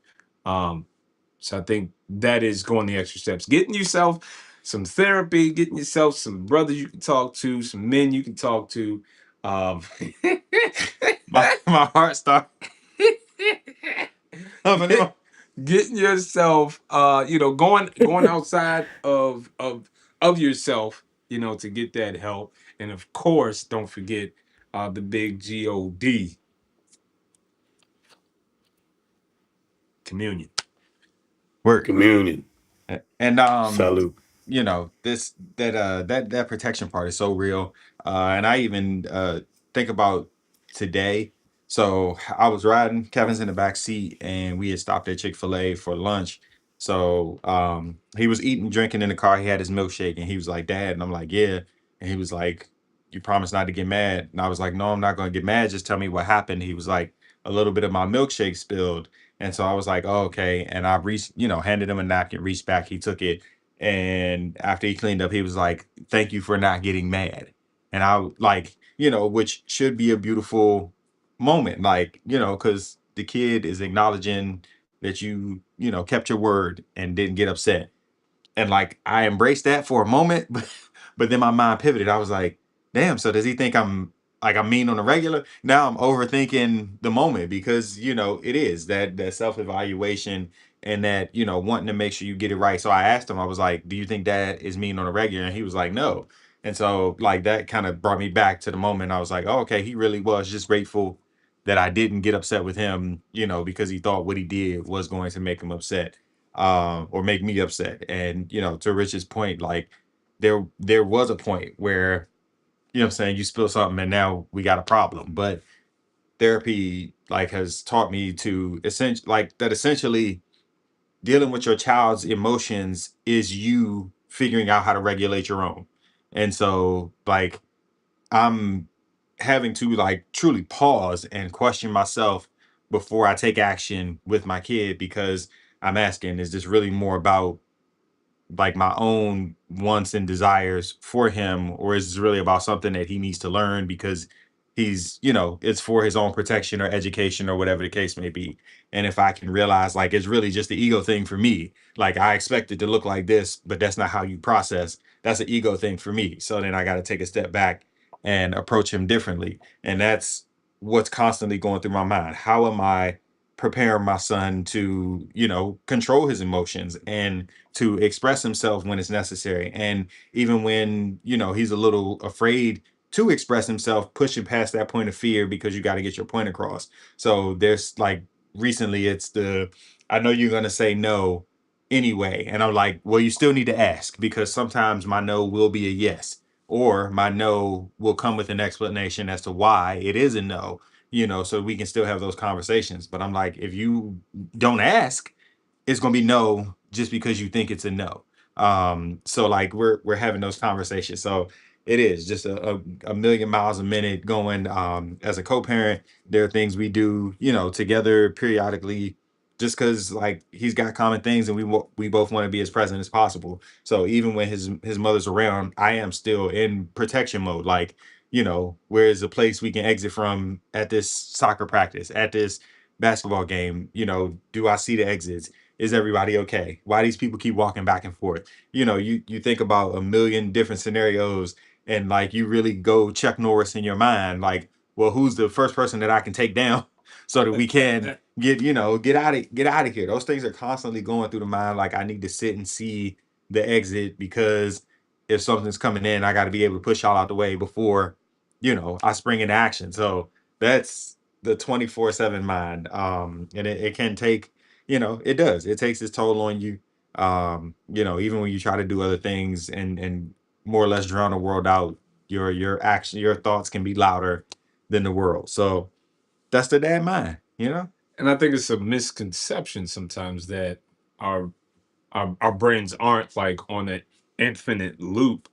So I think that is going the extra steps, getting yourself some therapy, getting yourself some brothers you can talk to, some men you can talk to. Um, my heart start getting yourself, going outside of yourself, to get that help, and of course, don't forget the big God, communion. Work. Communion. And Salute. this that protection part is so real. And I even think about today. So I was riding, Kevin's in the back seat, and we had stopped at Chick-fil-A for lunch. So he was eating, drinking in the car. He had his milkshake, and he was like, "Dad," and I'm like, "Yeah." And he was like, "You promised not to get mad." And I was like, "No, I'm not going to get mad. Just tell me what happened." He was like, "A little bit of my milkshake spilled." And so I was like, "Oh, okay." And I reached, handed him a napkin, reached back, he took it. And after he cleaned up, he was like, "Thank you for not getting mad." And I like, which should be a beautiful moment, like, because the kid is acknowledging that kept your word and didn't get upset. And like, I embraced that for a moment, but then my mind pivoted. I was like, damn, so does he think I'm like I'm mean on a regular. Now I'm overthinking the moment because it is that self-evaluation and that wanting to make sure you get it right. So I asked him, I was like, do you think Dad is mean on a regular? And he was like, no. And so like that kind of brought me back to the moment. I was like, oh, okay, he really was just grateful that I didn't get upset with him, because he thought what he did was going to make him upset, or make me upset. And to Rich's point, like there was a point where what I'm saying, you spill something and now we got a problem. But therapy like has taught me to essentially dealing with your child's emotions is you figuring out how to regulate your own. And so like I'm having to like truly pause and question myself before I take action with my kid, because I'm asking, is this really more about like my own wants and desires for him, or is this really about something that he needs to learn because he's it's for his own protection or education or whatever the case may be. And if I can realize like it's really just the ego thing for me, like I expect it to look like this but that's not how you process, that's an ego thing for me. So then I got to take a step back and approach him differently. And that's what's constantly going through my mind. How am I preparing my son to control his emotions and to express himself when it's necessary, and even when he's a little afraid to express himself, pushing past that point of fear because you got to get your point across. So there's like recently it's the, I know you're going to say no anyway, and I'm like, well, you still need to ask, because sometimes my no will be a yes, or my no will come with an explanation as to why it is a no, so we can still have those conversations. But I'm like, if you don't ask, it's gonna be no just because you think it's a no. So like we're having those conversations. So it is just a million miles a minute going. As a co-parent, there are things we do, together periodically, just because like he's got common things and we both want to be as present as possible. So even when his mother's around, I am still in protection mode. Like, where is a place we can exit from at this soccer practice, at this basketball game? Do I see the exits? Is everybody okay? Why these people keep walking back and forth? You think about a million different scenarios, and like you really go Chuck Norris in your mind, like, well, who's the first person that I can take down so that we can get out of here. Those things are constantly going through the mind. Like I need to sit and see the exit, because if something's coming in, I got to be able to push y'all out the way before I spring into action. So that's the 24/7 mind. And it can take, it does. It takes its toll on you. Even when you try to do other things and more or less drown the world out, your thoughts can be louder than the world. So that's the dad mind. And I think it's a misconception sometimes that our our brains aren't like on an infinite loop.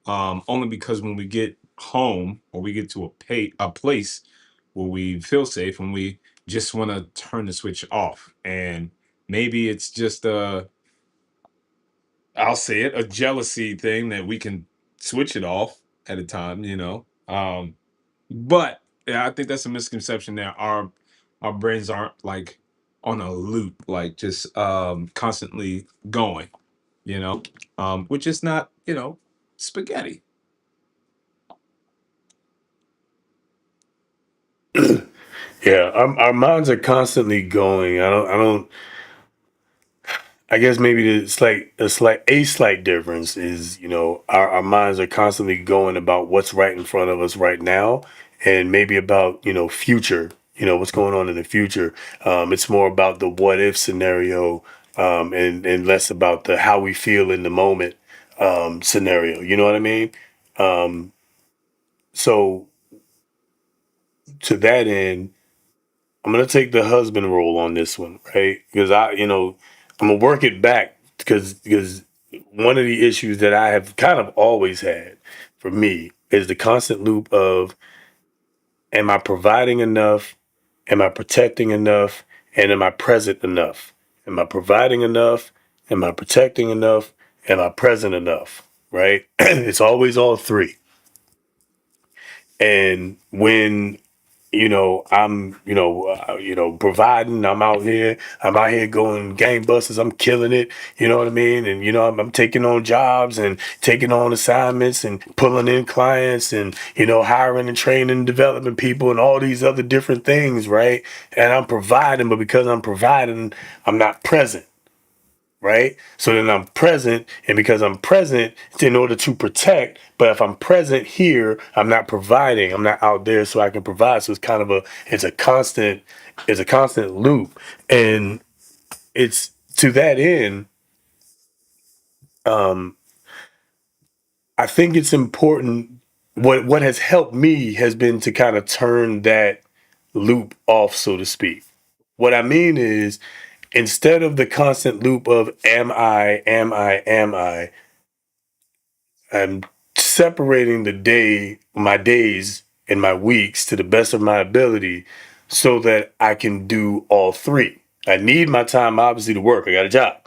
Only because when we get home or we get to a place where we feel safe and we just want to turn the switch off. And maybe it's just I'll say it, a jealousy thing that we can switch it off at a time. But yeah, I think that's a misconception that our brains aren't like on a loop, like just constantly going, which is not, spaghetti. Yeah, our minds are constantly going. I guess maybe a slight difference is, our minds are constantly going about what's right in front of us right now, and maybe about, future, what's going on in the future. It's more about the what if scenario, and less about the how we feel in the moment, scenario. You know what I mean? Um, so to that end, I'm gonna take the husband role on this one, right? Because I'm gonna work it back, because one of the issues that I have kind of always had for me is the constant loop of, am I providing enough? Am I protecting enough? And am I present enough? Am I providing enough? Am I protecting enough? Am I present enough? Right? It's always all three. And when providing. I'm out here. I'm out here going gangbusters. I'm killing it. You know what I mean? And I'm taking on jobs and taking on assignments and pulling in clients and hiring and training and developing people and all these other different things, right? And I'm providing, but because I'm providing, I'm not present. Right? So then I'm present, and because I'm present, it's in order to protect. But if I'm present here, I'm not providing. I'm not out there so I can provide. So it's kind of it's a constant loop. And it's to that end, I think it's important. What has helped me has been to kind of turn that loop off, so to speak. What I mean is, instead of the constant loop of am I, I'm separating my days and my weeks to the best of my ability so that I can do all three. I need my time, obviously, to work. I got a job.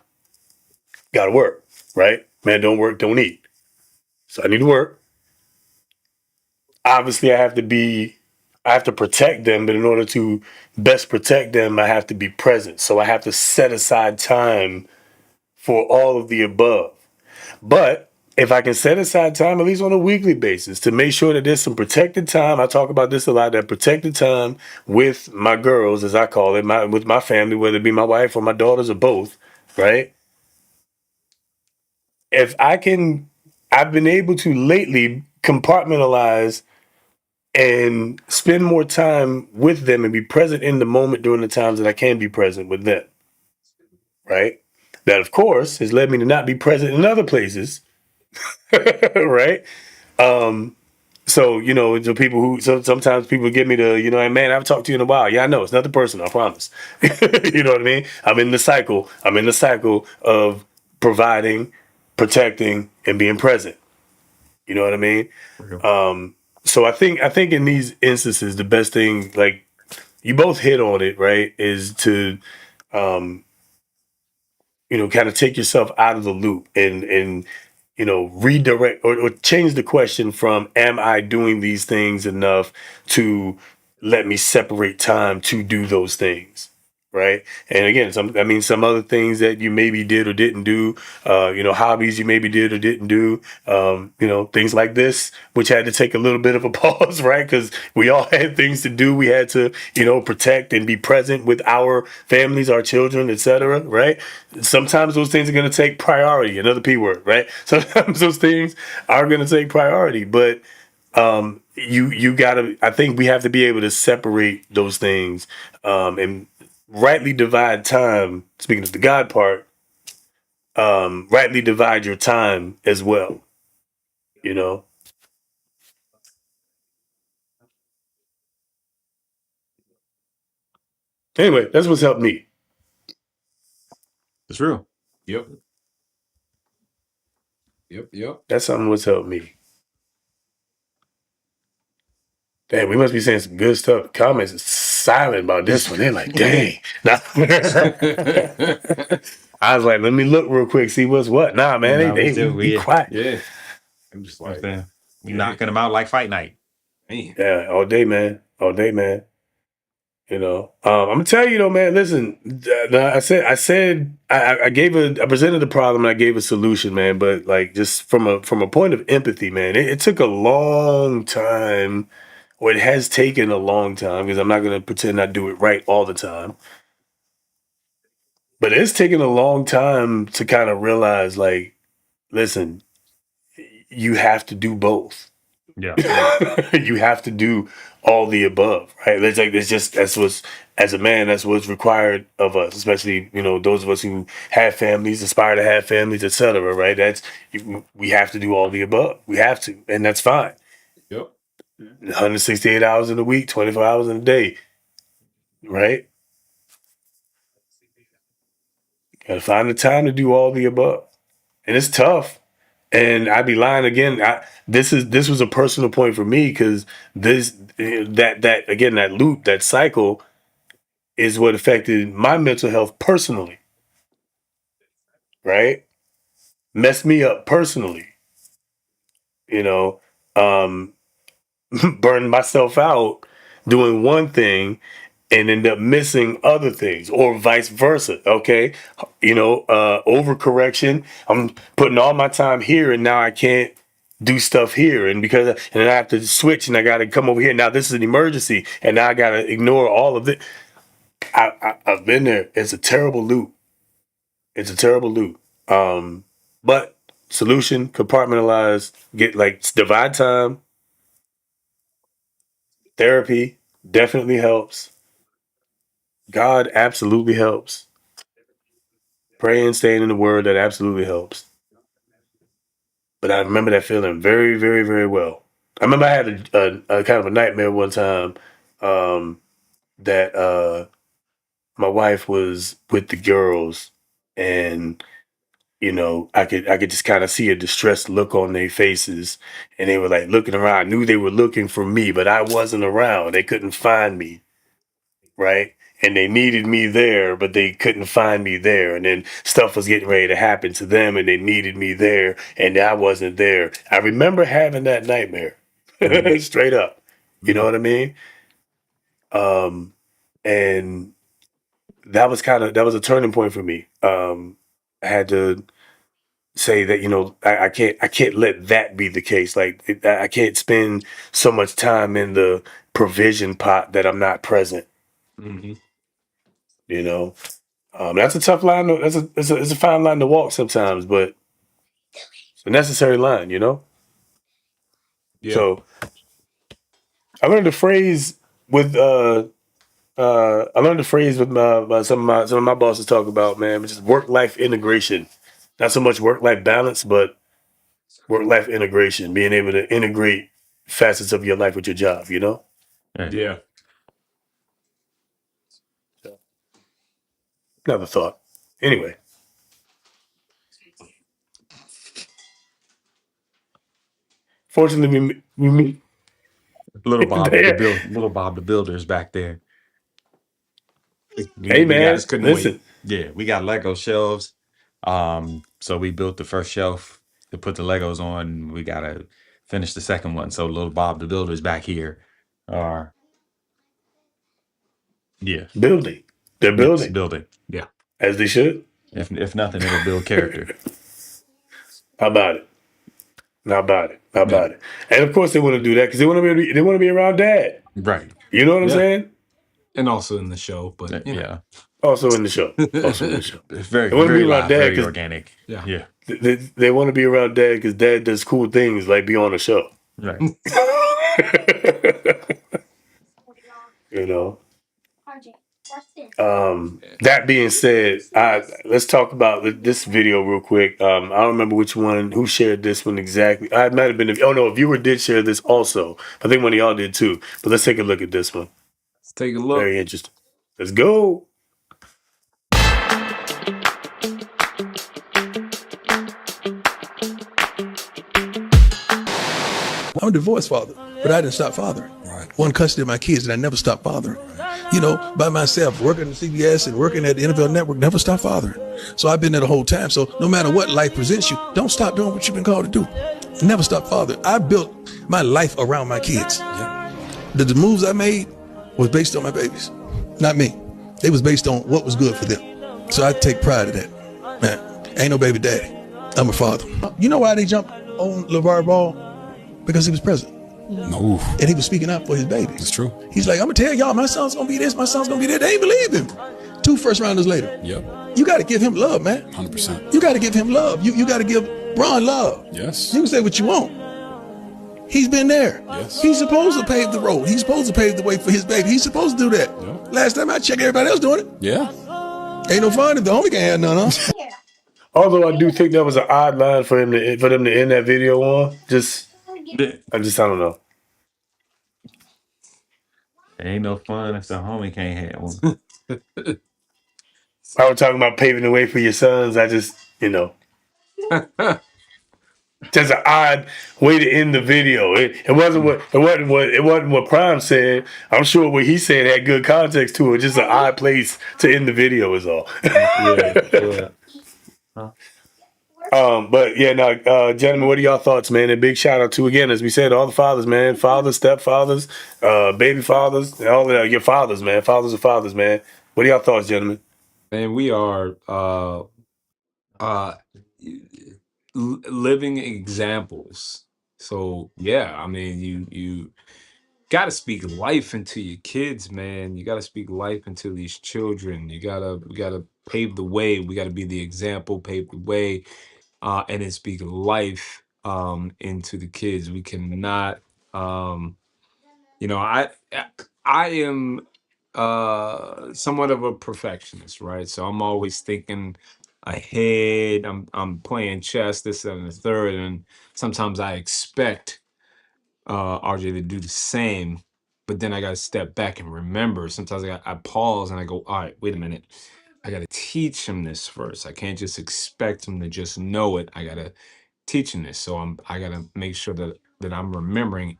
Got to work, right? Man, don't work, don't eat. So I need to work. Obviously, I have to protect them, but in order to best protect them, I have to be present. So I have to set aside time for all of the above. But if I can set aside time, at least on a weekly basis, to make sure that there's some protected time, I talk about this a lot, that protected time with my girls, as I call it, with my family, whether it be my wife or my daughters or both, right? If I can, I've been able to lately compartmentalize and spend more time with them and be present in the moment during the times that I can be present with them, right? That, of course, has led me to not be present in other places, right? So, the people sometimes people get me to, hey, man, I haven't talked to you in a while. Yeah, I know. It's nothing personal. I promise. You know what I mean? I'm in the cycle. I'm in the cycle of providing, protecting, and being present. You know what I mean? So I think in these instances, the best thing, like you both hit on it, right, is to, kind of take yourself out of the loop and redirect or change the question from am I doing these things enough to let me separate time to do those things, right? And again, some other things that you maybe did or didn't do, hobbies you maybe did or didn't do, things like this, which had to take a little bit of a pause, right? Because we all had things to do. We had to, protect and be present with our families, our children, etc., right? Sometimes those things are going to take priority, another P word, right? Sometimes those things are going to take priority, but you gotta, I think we have to be able to separate those things, and rightly divide time. Speaking of the God part, rightly divide your time as well, you know? Anyway, that's what's helped me. It's real. Yep. Yep. That's something what's helped me. Damn, we must be saying some good stuff. Comments is silent about this one. They're like, dang. Nah. I was like, let me look real quick, see what's what. Nah, man, Nah, we be quiet. Yeah. I'm just like, we knocking them out like fight night. man. Yeah, all day, man. All day, man. I'm gonna tell you though, man. Listen, I presented the problem and I gave a solution, man. But like, just from a point of empathy, man, it took a long time, or it has taken a long time, because I'm not gonna pretend I do it right all the time. But it's taken a long time to kind of realize, like, listen, you have to do both. Yeah. You have to do all the above, right? That's what's, as a man, that's what's required of us, especially those of us who have families, aspire to have families, etc. Right? We have to do all the above. We have to, and that's fine. Yep. 168 hours in a week, 24 hours in a day, right? Got to find the time to do all the above, and it's tough. And I'd be lying again. This was a personal point for me, because that loop, that cycle, is what affected my mental health personally, right? Messed me up personally, you know, um, burned myself out doing one thing and end up missing other things, or vice versa. Okay, overcorrection. I'm putting all my time here, and now I can't do stuff here, and then I have to switch, and I got to come over here. Now this is an emergency, and now I got to ignore all of it. I've been there. It's a terrible loop. It's a terrible loop. But solution: compartmentalize. Divide time. Therapy definitely helps. God absolutely helps. Praying, staying in the Word, that absolutely helps. But I remember that feeling very, very, very well. I remember I had a kind of a nightmare one time that my wife was with the girls, and I could just kind of see a distressed look on their faces, and they were like looking around. I knew they were looking for me, but I wasn't around. They couldn't find me, right? And they needed me there, but they couldn't find me there. And then stuff was getting ready to happen to them, and they needed me there, and I wasn't there. I remember having that nightmare, straight up. You know what I mean? And that was a turning point for me. I had to say that I can't let that be the case. I can't spend so much time in the provision pot that I'm not present. Mm-hmm. That's a tough line. It's a fine line to walk sometimes, but it's a necessary line. Yeah. So I learned a phrase with some of my bosses talk about, man, which is work-life integration. Not so much work-life balance, but work-life integration, being able to integrate facets of your life with your job, Yeah. Another thought. Anyway. Fortunately, we Little Bob there. Little Bob the Builder's back there. Hey, We got man, Just couldn't wait. listen. Yeah, we got Lego shelves. So we built the first shelf to put the Legos on. We gotta finish the second one. So little Bob the Builder's back here. Uh yeah. Building. They're Yes, building, building. Yeah. as they should. If nothing, it'll build character. How about it? How about it? How Yeah. about it? And of course, they want to do that because they want to be around dad. Right. You know what I'm Yeah. saying? And also in the show, but Yeah. Also in the show. It's very, They want to very be around live, dad very because organic. Yeah. Yeah. they want to be around dad because dad does cool things like be on the show. Right. you know. That being said, let's talk about this video real quick. I don't remember who shared this one exactly. I might have been. Oh no, a viewer did share this also. I think one of y'all did too. But let's take a look at this one. Let's take a look. Very interesting. Let's go. I'm a divorced father, but I didn't stop fathering. One custody of my kids, and I never stopped fathering. By myself, working at CBS and working at the NFL Network, never stopped fathering. So I've been there the whole time. So no matter what life presents you, don't stop doing what you've been called to do. Never stop fathering. I built my life around my kids. The moves I made was based on my babies, not me. They was based on what was good for them. So I take pride in that. Man, ain't no baby daddy. I'm a father. You know why they jumped on LeVar Ball? Because he was president. No. And he was speaking up for his baby. It's true. He's like, I'm going to tell y'all, my son's going to be this, my son's going to be that. They ain't believe him. 2 first rounders later. Yep. You got to give him love, man. 100%. You got to give him love. You got to give Ron love. Yes. You can say what you want. He's been there. Yes. He's supposed to pave the road. He's supposed to pave the way for his baby. He's supposed to do that. Yep. Last time I checked, everybody else doing it. Yeah. Ain't no fun if the homie can't have none, huh? Although I do think that was an odd line for them to end that video on. I don't know. Ain't no fun if the homie can't have one. I was talking about paving the way for your sons. I just, just an odd way to end the video. It wasn't what Prime said. I'm sure what he said had good context to it. Just an odd place to end the video is all. Yeah. But yeah, now, gentlemen, what are y'all thoughts, man? And big shout out to, again, as we said, all the fathers, man, fathers, stepfathers, baby fathers, all of your fathers, man, fathers of fathers, man. What are y'all thoughts, gentlemen? Man, we are uh living examples. So yeah, I mean, you got to speak life into your kids, man. You got to speak life into these children. We gotta pave the way. We got to be the example, pave the way, and then speak life into the kids. We cannot, you know, I am somewhat of a perfectionist, right? So I'm always thinking ahead. I'm playing chess, this and the third, and sometimes I expect RJ to do the same, but then I got to step back and remember. Sometimes I pause and I go, all right, wait a minute. I got to teach him this first. I can't just expect him to just know it. I got to teach him this. So I got to make sure that I'm remembering,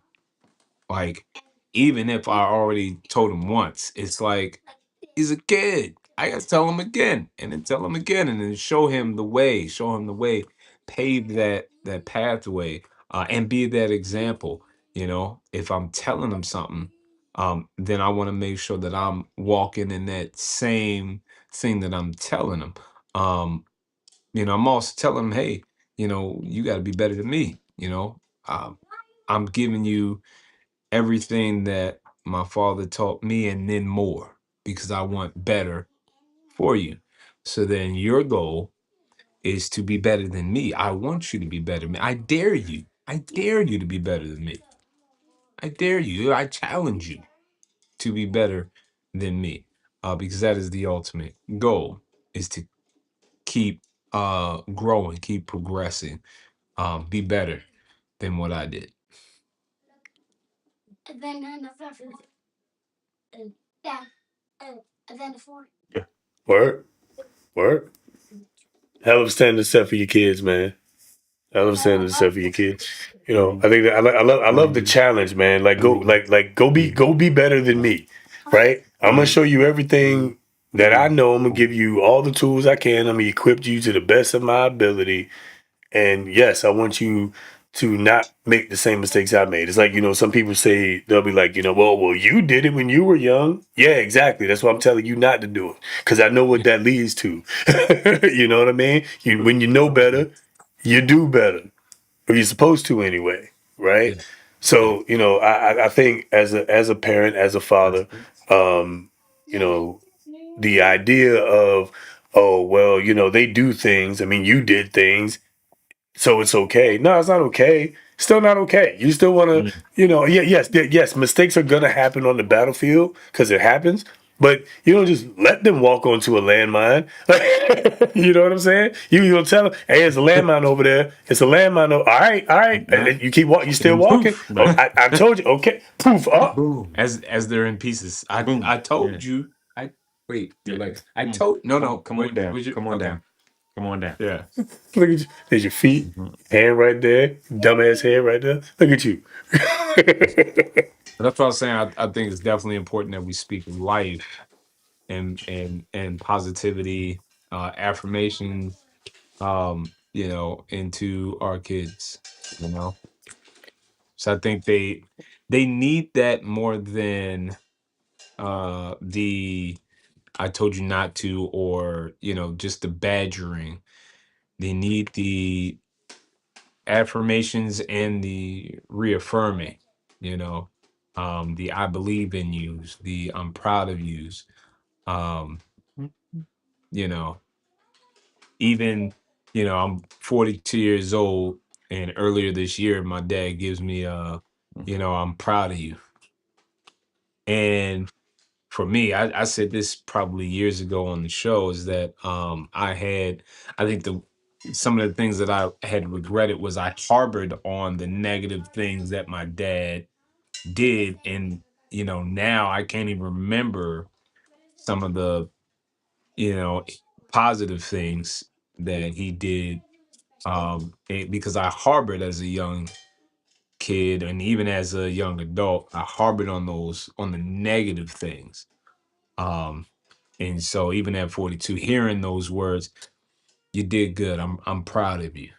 like, even if I already told him once, it's like he's a kid. I gotta tell him again, and then tell him again, and then show him the way, pave that pathway, and be that example. You know, if I'm telling him something, then I want to make sure that I'm walking in that same thing that I'm telling him. Um, you know, I'm also telling him, hey, you know, you got to be better than me. You know, I'm giving you everything that my father taught me and then more because I want better for you. So then your goal is to be better than me. I want you to be better than me. I dare you. I dare you to be better than me. I dare you. I challenge you to be better than me. Because that is the ultimate goal, is to keep growing, keep progressing, be better than what I did. Word, word. Hell of a standard set for your kids, man. Hell of a standard set for your kids. You know, I think that I love the challenge, man. Like go be better than me, right? I'm gonna show you everything that I know. I'm gonna give you all the tools I can. I'm gonna equip you to the best of my ability. And yes, I want you to not make the same mistakes I made. It's like, you know, some people say, they'll be like, you know, well, you did it when you were young. Yeah, exactly. That's why I'm telling you not to do it. Because I know what that leads to. You know what I mean? When you know better, you do better. Or you're supposed to anyway. Right? Yeah. So, you know, I think as a parent, as a father, you know, the idea of, oh, well, you know, they do things. I mean, you did things, so it's okay. No, it's not okay. Still not okay. You still want to, you know, yes, mistakes are going to happen on the battlefield because it happens, but you don't just let them walk onto a landmine. You know what I'm saying? You don't tell them, hey, there's a landmine over there. It's a landmine. All right, all right. And then you keep walking. You still And walking. poof, Oh, I told you. Okay. Poof. Up. as they're in pieces. I told you. I wait. You're like I told. No. Come on down. Where's your, Come on okay. down. Come on down. Yeah. Look at you. There's your feet. Hand right there. Dumbass hand right there. Look at you. That's what I was saying. I think it's definitely important that we speak life and positivity, affirmation, you know, into our kids. You know, so I think they need that more than the I told you not to, or you know, just the badgering. They need the affirmations and the reaffirming, you know, the I believe in yous, the I'm proud of yous. Um, you know, even, you know, I'm 42 years old, and earlier this year, my dad gives me you know, I'm proud of you. And for me, I said this probably years ago on the show, is that I think some of the things that I had regretted was I harbored on the negative things that my dad did. And, you know, now I can't even remember some of the, you know, positive things that he did, because I harbored as a young kid and even as a young adult, I harbored on the negative things. Um, And so even at 42, hearing those words, You did good. I'm proud of you.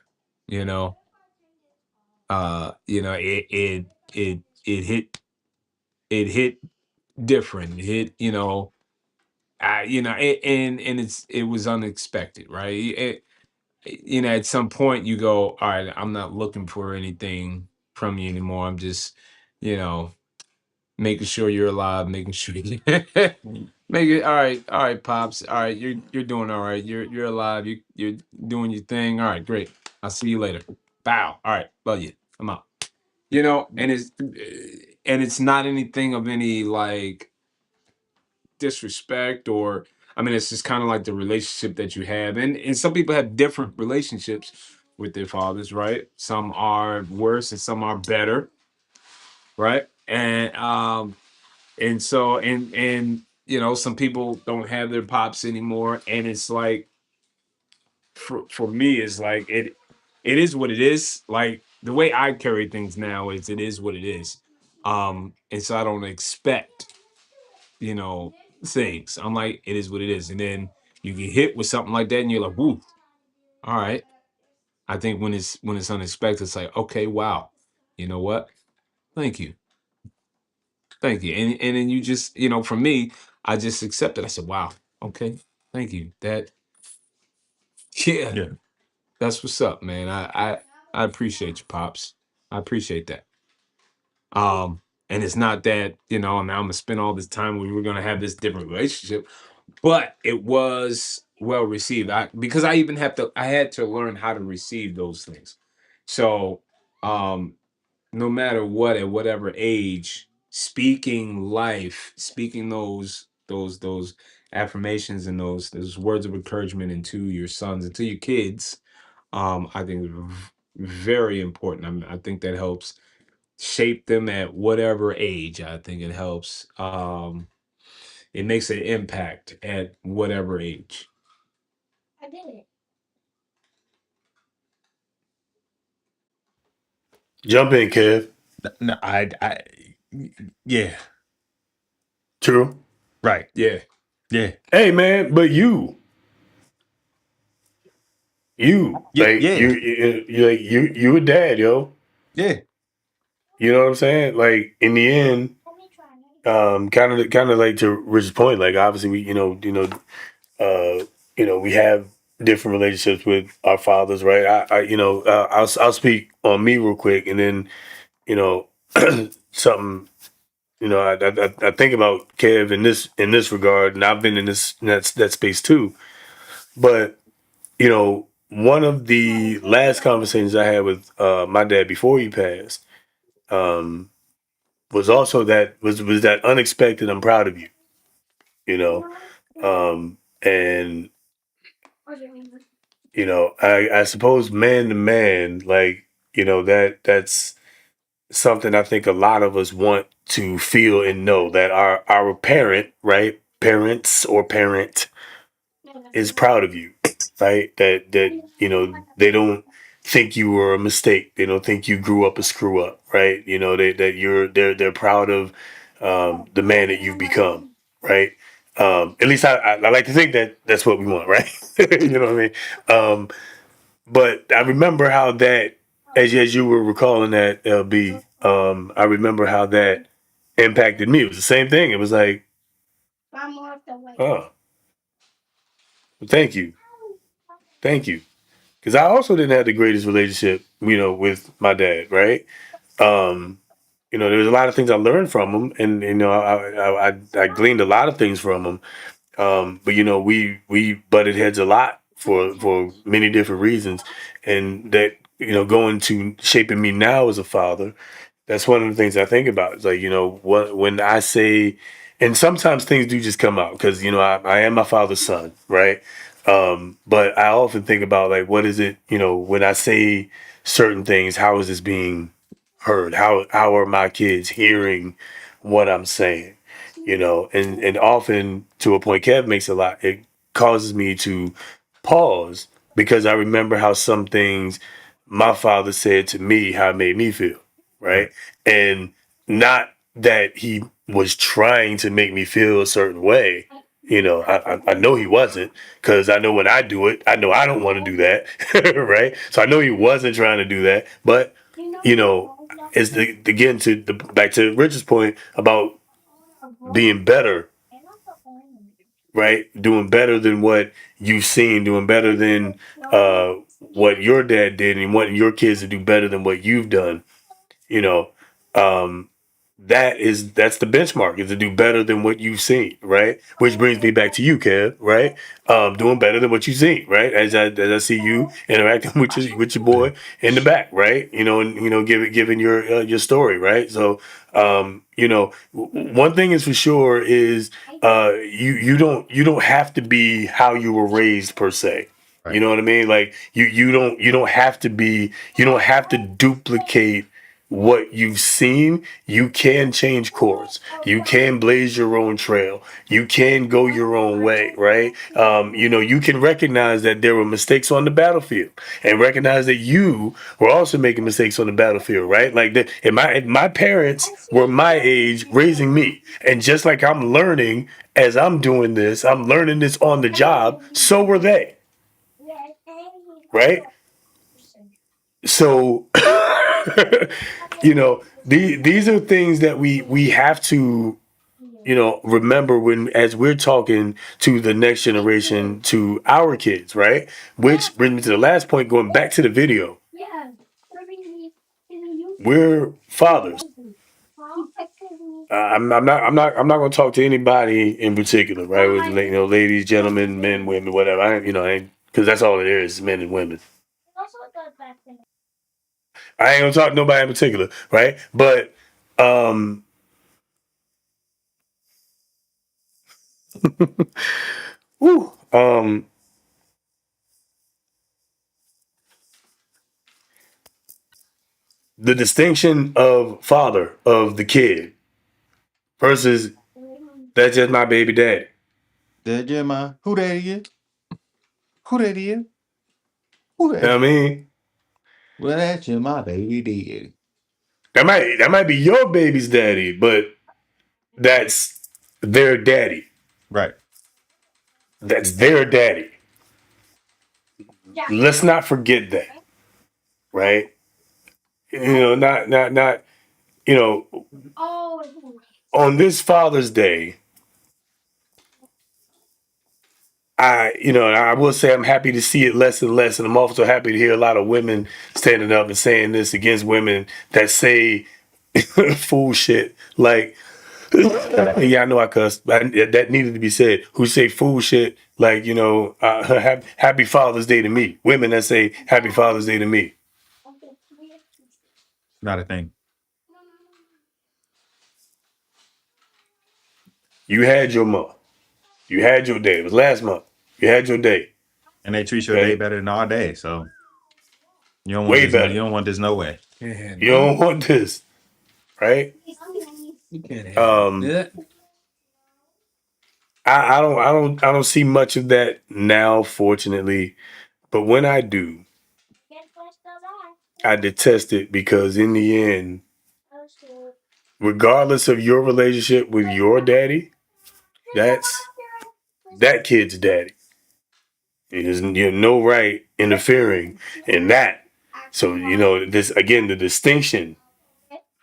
You know, it hit different. It hit, it was unexpected, right? At some point you go, all right, I'm not looking for anything from you anymore. I'm just, you know, making sure you're alive, making sure you make it all right, pops. All right, you're doing all right. You're alive. You're doing your thing. All right, great. I'll see you later. Bow. All right, love you. I'm out. And it's not anything of any like disrespect, or I mean, it's just kind of like the relationship that you have. And some people have different relationships with their fathers, right? Some are worse and some are better, right? And some people don't have their pops anymore, and it's like for me it's like it is what it is. Like the way I carry things now is it is what it is. And so I don't expect, you know, things. I'm like, it is what it is. And then you get hit with something like that and you're like, woo, all right. I think when it's unexpected, it's like, okay, wow. You know what? Thank you. Thank you. And then you just, for me, I just accepted. I said, wow, okay, thank you. Yeah, Yeah. that's what's up, man. I appreciate you, Pops. I appreciate that. And it's not that, now I'm gonna spend all this time when we're gonna have this different relationship, but it was well received. Because I had to learn how to receive those things. So no matter what, at whatever age, speaking life, speaking those affirmations and those words of encouragement into your sons, into your kids, I think is very important. I think that helps shape them at whatever age. I think it helps. It makes an impact at whatever age. Jump in, Kev. No, yeah, True. right. Yeah. Yeah. Hey, man, but Yeah. like Yeah. you a dad, yo. Yeah. You know what I'm saying? Like in the end, kind of like to Rich's point. Like obviously we, we have different relationships with our fathers, right? I'll speak on me real quick, and then you know, something. I think about Kev in this regard, and I've been in that space too. But one of the last conversations I had with my dad before he passed um, was also was that unexpected. I'm proud of you. You know, and I suppose man to man, like that's something I think a lot of us want to feel and know that our parent, right, parents or parent is proud of you, right? That they don't think you were a mistake. They don't think you grew up a screw up, right? They're proud of the man that you've become, right? At least I like to think that that's what we want, right? You know what I mean? But I remember how that, as you were recalling that, LB, I remember how that impacted me. It was the same thing. It was like, oh, thank you, thank you. Because I also didn't have the greatest relationship, with my dad, right? Um, there was a lot of things I learned from him, and I gleaned a lot of things from him. But we butted heads a lot for many different reasons, and that going to shaping me now as a father. That's one of the things I think about. It's like when I say, and sometimes things do just come out because I am my father's son, right? But I often think about like what is it when I say certain things, how is this being heard? How are my kids hearing what I'm saying? And often to a point Kev makes a lot, it causes me to pause because I remember how some things my father said to me, how it made me feel, Right. right? And not that he was trying to make me feel a certain way, I know he wasn't, because I know when I do it, I know I don't want to do that, right? So I know he wasn't trying to do that, but it's again back to Richard's point about being better, right? Doing better than what you've seen, doing better than what your dad did, and wanting your kids to do better than what you've done. You know, um, that's the benchmark, is to do better than what you've seen, right? Which brings me back to you, Kev, right? Doing better than what you've seen, right? As I see you interacting with your boy in the back, right? And giving your story, right? So one thing is for sure is you don't have to be how you were raised per se. Right. You know what I mean? Like you don't have to be, you don't have to duplicate what you've seen. You can change course. You can blaze your own trail. You can go your own way, right? You can recognize that there were mistakes on the battlefield, and recognize that you were also making mistakes on the battlefield, right? Like if my parents were my age raising me, and just like I'm learning as I'm doing this, I'm learning this on the job. So were they, right? So these are things that we have to remember when, as we're talking to the next generation, to our kids, right? Which brings me to the last point, going back to the video. We're fathers. I'm not going to talk to anybody in particular, right? With, ladies, gentlemen, men, women, whatever. Because that's all it is, men and women. I ain't gonna talk to nobody in particular, right? But whew, the distinction of father of the kid versus that's just my baby daddy. That Jeremiah, who that is? Who that is? Who You know that? what I mean? Well, that's just my baby daddy. That might be your baby's daddy, but that's their daddy. Right. That's their daddy. Let's not forget that, right? Not you know, on this Father's Day, I will say I'm happy to see it less and less, and I'm also happy to hear a lot of women standing up and saying this against women that say fool shit like, yeah, I know I cussed. That needed to be said. Who say fool shit like, happy Father's Day to me. Women that say happy Father's Day to me. Not a thing. You had your month. You had your day. It was last month. You had your day. And they treat your day Okay? better than our day. So you don't want Way this. You better. don't want this no way. Yeah, You don't want this, right? you can't have Um, that. I don't see much of that now, fortunately. But when I do, I detest it, because in the end, regardless of your relationship with your daddy, that's that kid's daddy. There's no right interfering in that. So, this again, the distinction,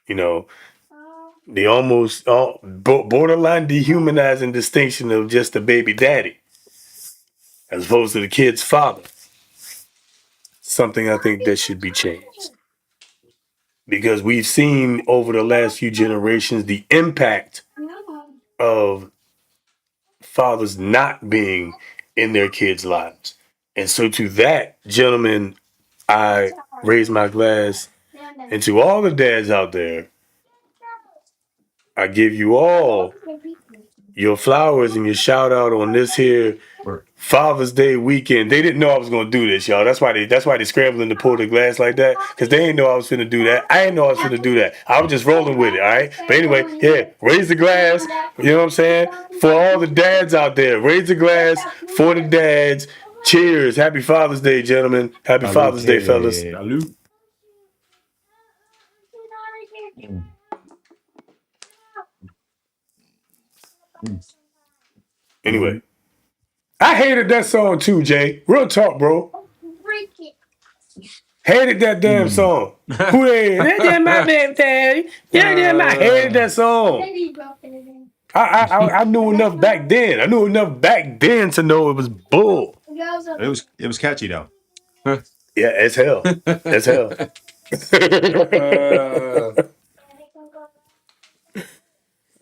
you know, the almost borderline dehumanizing distinction of just the baby daddy as opposed to the kid's father. Something I think that should be changed, because we've seen over the last few generations the impact of fathers not being in their kids' lives. And so, to that, gentlemen, I raise my glass. And to all the dads out there, I give you all your flowers and your shout out on this here Or Father's Day weekend. They didn't know I was gonna do this, y'all. That's why they scrambling to pull the glass like that, because they didn't know I was finna do that. I didn't know I was finna do that. I was just rolling with it, all right? But anyway, yeah, raise the glass. You know what I'm saying? For all the dads out there, raise the glass for the dads. Cheers. Happy Father's Day, gentlemen. Happy Father's Day, fellas. salute. Mm. Mm. Anyway, I hated that song too, Jay. Real talk, bro. Hated that damn song. Who they? That's my damn daddy. I hated that song. I knew enough back then. I knew enough back then to know it was bull. It was catchy though. Yeah, as hell. As hell. Gets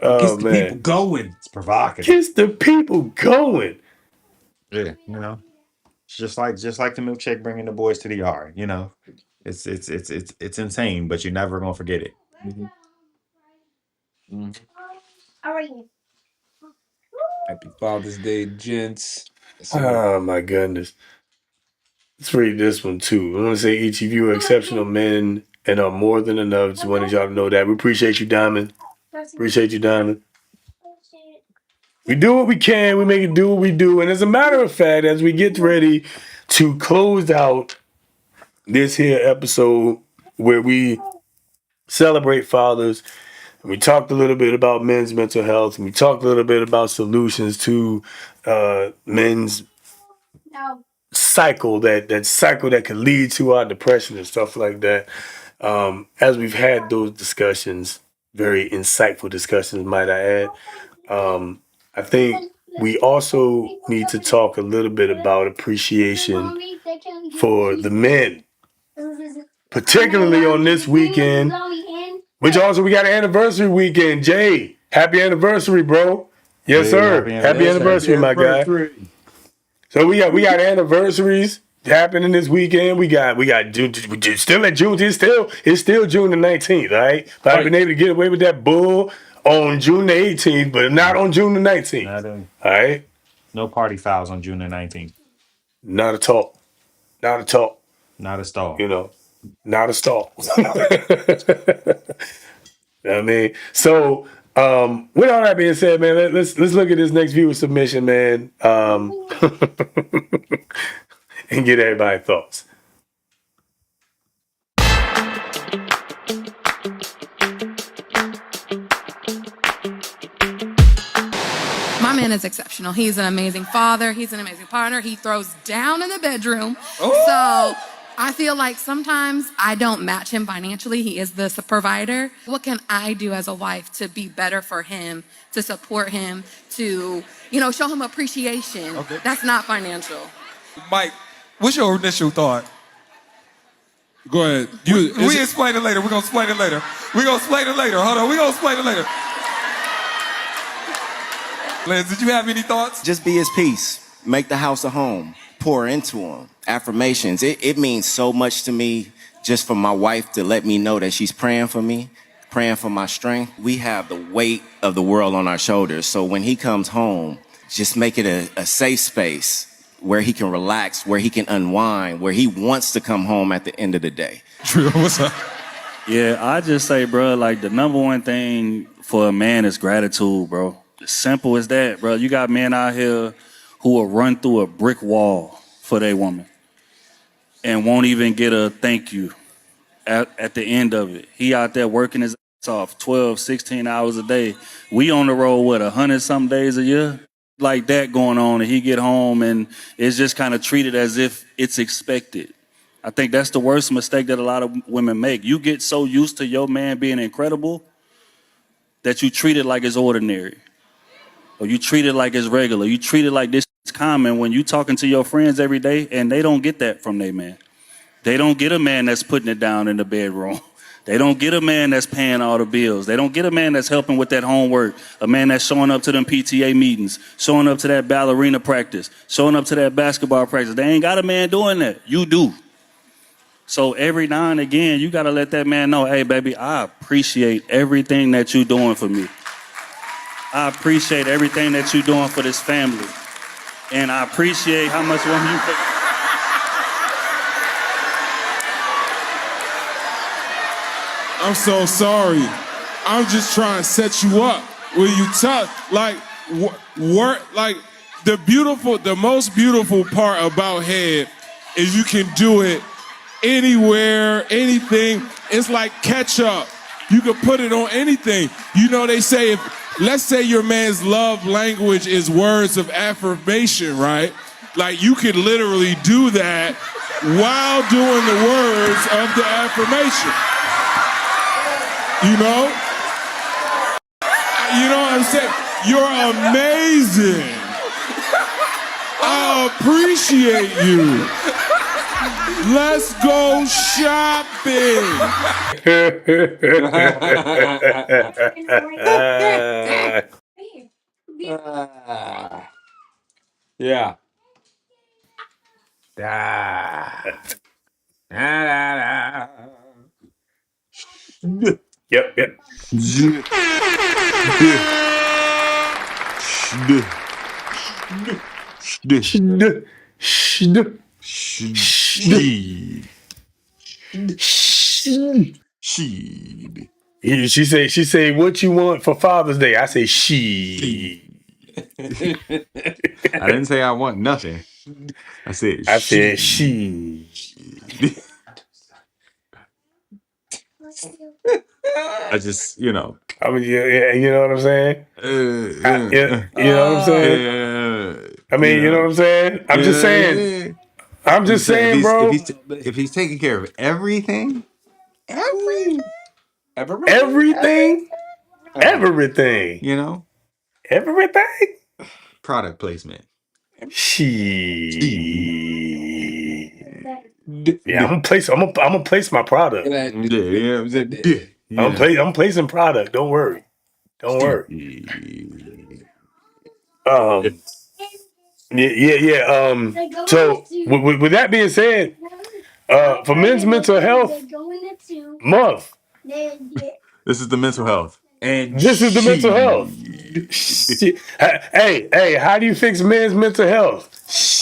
Oh the people man. going. It's provocative. Gets the people going. Yeah, you know. It's just like the milkshake bringing the boys to the yard, you know. It's insane, but you're never gonna forget it. Happy Father's Day, gents. Oh my goodness. Let's read this one too. I want to say each of you are exceptional men and are more than enough. Just wanted y'all to know that. We appreciate you, Diamond. Appreciate you, Diamond. We do what we can. We make it do what we do. And as a matter of fact, as we get ready to close out this here episode where we celebrate fathers, and we talked a little bit about men's mental health, and we talked a little bit about solutions to men's cycle, that cycle that could lead to our depression and stuff like that. As we've had those discussions, very insightful discussions, might I add, I think we also need to talk a little bit about appreciation for the men, particularly on this weekend, which also we got an anniversary weekend. Jay, happy anniversary, bro. Yes, sir. Happy anniversary, my guy. So we got anniversaries happening this weekend. We got June, still at June. It's still June the 19th, all right? But I've been able to get away with that bull on June the 18th, but not on June the 19th. All right? No party fouls on June the 19th. Not at all. Not at all. Not a stall. You know, not a stall. I mean, so with all that being said, man, let's look at this next viewer submission, man, and get everybody's thoughts. My man is exceptional. He's an amazing father. He's an amazing partner. He throws down in the bedroom. So I feel like sometimes I don't match him financially. He is the provider. What can I do as a wife to be better for him, to support him, to, show him appreciation? Okay. That's not financial. Mike, what's your initial thought? Go ahead. We explain it later. We're going to explain it later. Hold on. We're going to explain it later. Liz, did you have any thoughts? Just be his peace. Make the house a home. Pour into him. Affirmations. It means so much to me just for my wife to let me know that she's praying for me, praying for my strength. We have the weight of the world on our shoulders. So when he comes home, just make it a safe space where he can relax, where he can unwind, where he wants to come home at the end of the day. True. What's up? Yeah, I just say, bro, like the number one thing for a man is gratitude, bro. As simple as that, bro. You got men out here who will run through a brick wall for their woman and won't even get a thank you at the end of it. He out there working his ass off 12, 16 hours a day. We on the road, 100-something days a year? Like that going on, and he get home and it's just kind of treated as if it's expected. I think that's the worst mistake that a lot of women make. You get so used to your man being incredible that you treat it like it's ordinary. Or you treat it like it's regular. You treat it like this is common when you talking to your friends every day and they don't get that from their man. They don't get a man that's putting it down in the bedroom. They don't get a man that's paying all the bills. They don't get a man that's helping with that homework. A man that's showing up to them PTA meetings, showing up to that ballerina practice, showing up to that basketball practice. They ain't got a man doing that. You do. So every now and again, you got to let that man know, hey, baby, I appreciate everything that you're doing for me. I appreciate everything that you're doing for this family. And I appreciate how much woman you put. I'm so sorry. I'm just trying to set you up. Will you talk like work? Like the most beautiful part about head is you can do it anywhere, anything. It's like ketchup. You can put it on anything. They say if let's say your man's love language is words of affirmation, right? Like you could literally do that while doing the words of the affirmation. You know? You know what I'm saying? You're amazing. I appreciate you. Let's go shopping. Yeah. Ah. Ah. Yep. She say, what you want for Father's Day? I say, she. I didn't say I want nothing. I said she. I just, you know. I mean, yeah, you know what I'm saying? You know what I'm saying? I mean, you know what I'm saying? I'm just saying. I'm just saying, bro. If he's taking care of everything, Everything, you know, everything. product placement. Yeah, I'm gonna place my product. I'm placing product. Don't worry. Yeah. So with that being said, for Men's Mental Health Month, This is the mental health. And this is the mental health. Hey, how do you fix men's mental health?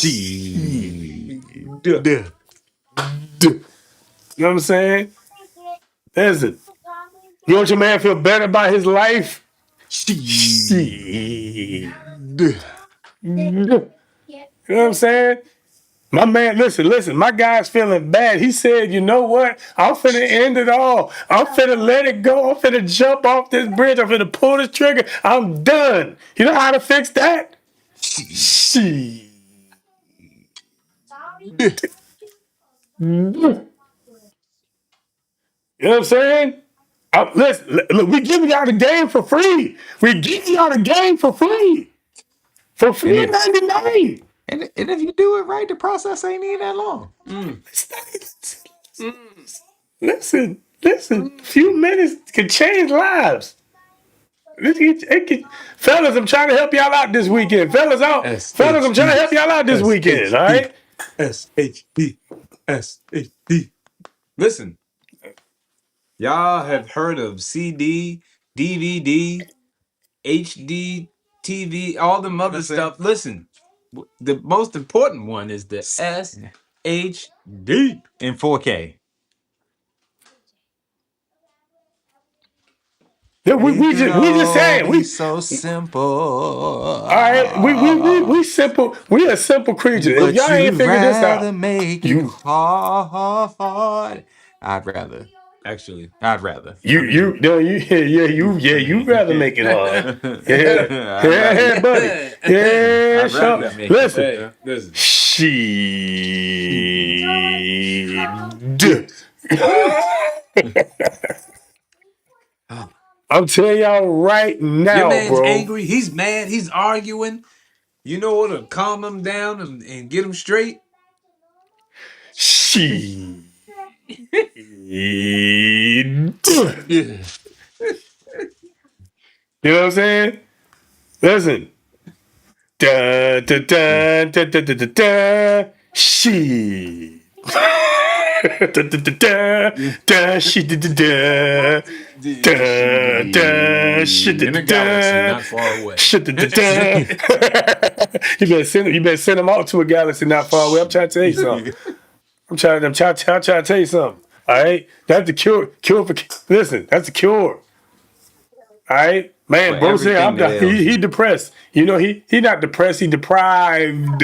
You know what I'm saying? Listen, you want your man to feel better about his life? You know what I'm saying? My man, listen, my guy's feeling bad. He said, you know what? I'm finna end it all. I'm finna let it go. I'm finna jump off this bridge. I'm finna pull this trigger. I'm done. You know how to fix that? You know what I'm saying? Listen, look, we giving y'all the game for free. We giving y'all the game for free. For $3.99. And if you do it right, the process ain't even that long. Listen. A few minutes can change lives. Fellas, I'm trying to help y'all out this weekend. Fellas, I'm trying to help y'all out this weekend. All right. SHB. Listen, y'all have heard of CD, DVD, HD, TV, all the other stuff. Listen, the most important one is the SHD in 4K. Yeah, we just saying we so simple. All right, we simple. We a simple creature. If y'all ain't figured this out, make it hard. I'd rather. actually. I'd rather. You rather make it hard. Yeah, buddy. Yeah, sure. Listen. I'm telling y'all right now, Your man's bro. angry. He's mad. He's arguing. You know what'll calm him down and get him straight? You know what I'm saying? Listen. Da da da da da da da da. She. Da da da da da. She da da da. Da da. She da da da. Not far away. Shit da da da. You better send them out to a galaxy not far away. I'm trying to tell you something. I'm trying to tell you something. All right, that's the cure. Listen, that's the cure. All right, man. Bro said he depressed. You know he not depressed. He deprived.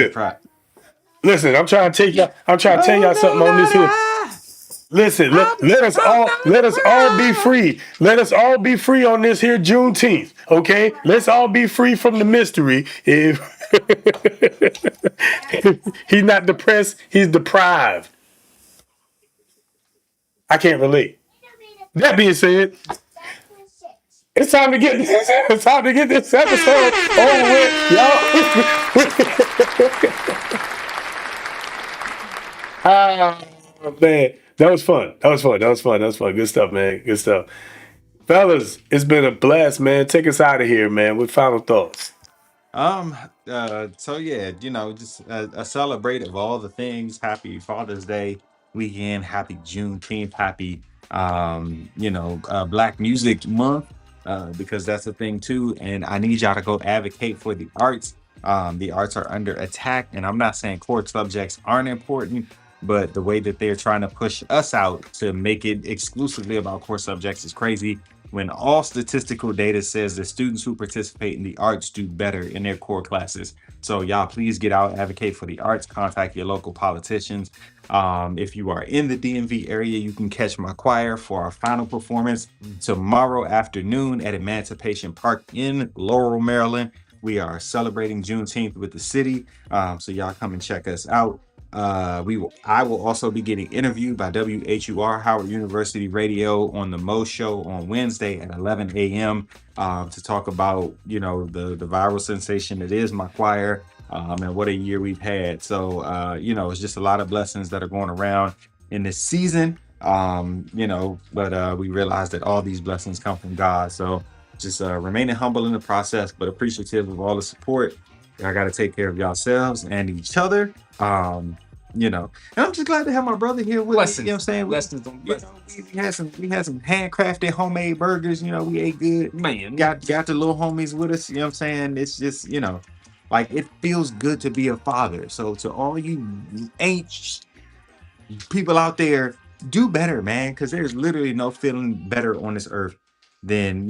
Listen, I'm trying to tell y'all something on this here. Listen, let us all be free. Let us all be free on this here Juneteenth. Okay, let's all be free from the mystery. If he's not depressed, he's deprived. I can't relate. That being said, it's time to get this episode over with, y'all. Oh man, that was fun. Good stuff, man. Good stuff. Fellas, it's been a blast, man. Take us out of here, man, with final thoughts. So yeah, just a celebrate of all the things. Happy Father's Day weekend, happy Juneteenth, happy Black Music Month, because that's a thing too. And I need y'all to go advocate for the arts. The arts are under attack, and I'm not saying core subjects aren't important, but the way that they're trying to push us out to make it exclusively about core subjects is crazy, when all statistical data says that students who participate in the arts do better in their core classes. So y'all please get out, advocate for the arts, contact your local politicians. If you are in the DMV area, you can catch my choir for our final performance tomorrow afternoon at Emancipation Park in Laurel, Maryland. We are celebrating Juneteenth with the city. So y'all come and check us out. I will also be getting interviewed by WHUR Howard University Radio on the Mo Show on Wednesday at 11 a.m. To talk about the viral sensation that is my choir, and what a year we've had. So it's just a lot of blessings that are going around in this season. But we realize that all these blessings come from God. So just remaining humble in the process, but appreciative of all the support. Y'all got to take care of yourselves and each other. And I'm just glad to have my brother here with us. You know what I'm saying? Blessings on blessings. We had some handcrafted homemade burgers. We ate good. Man, got the little homies with us. You know what I'm saying? It's just like it feels good to be a father. So to all you ain't people out there, do better, man, because there's literally no feeling better on this earth than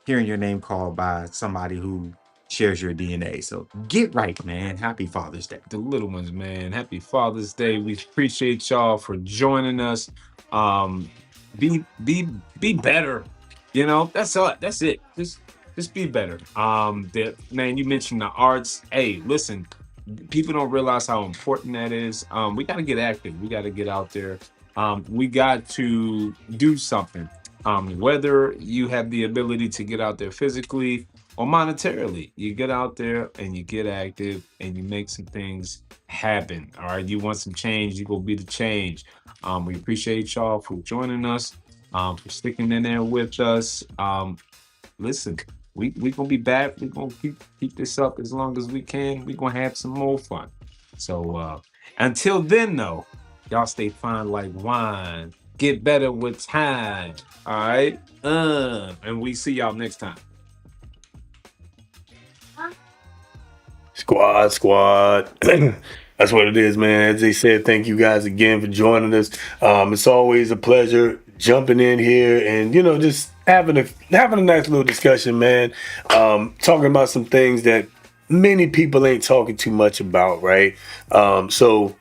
hearing your name called by somebody who shares your DNA. So get right, man. Happy Father's Day. The little ones, man. Happy Father's Day. We appreciate y'all for joining us. Be better. That's all. That's it. Just be better. Man, you mentioned the arts. Hey, listen, people don't realize how important that is. We got to get active. We got to get out there. We got to do something. Whether you have the ability to get out there physically or monetarily, you get out there and you get active and you make some things happen. All right. You want some change, you go be the change. We appreciate y'all for joining us, for sticking in there with us. Listen, we gonna be back. We're gonna keep this up as long as we can. We're gonna have some more fun. So until then though, y'all stay fine like wine. Get better with time. All right. And we see y'all next time. Squad. That's what it is, man. As they said, thank you guys again for joining us. It's always a pleasure jumping in here and just having a nice little discussion, man. Talking about some things that many people ain't talking too much about, right? So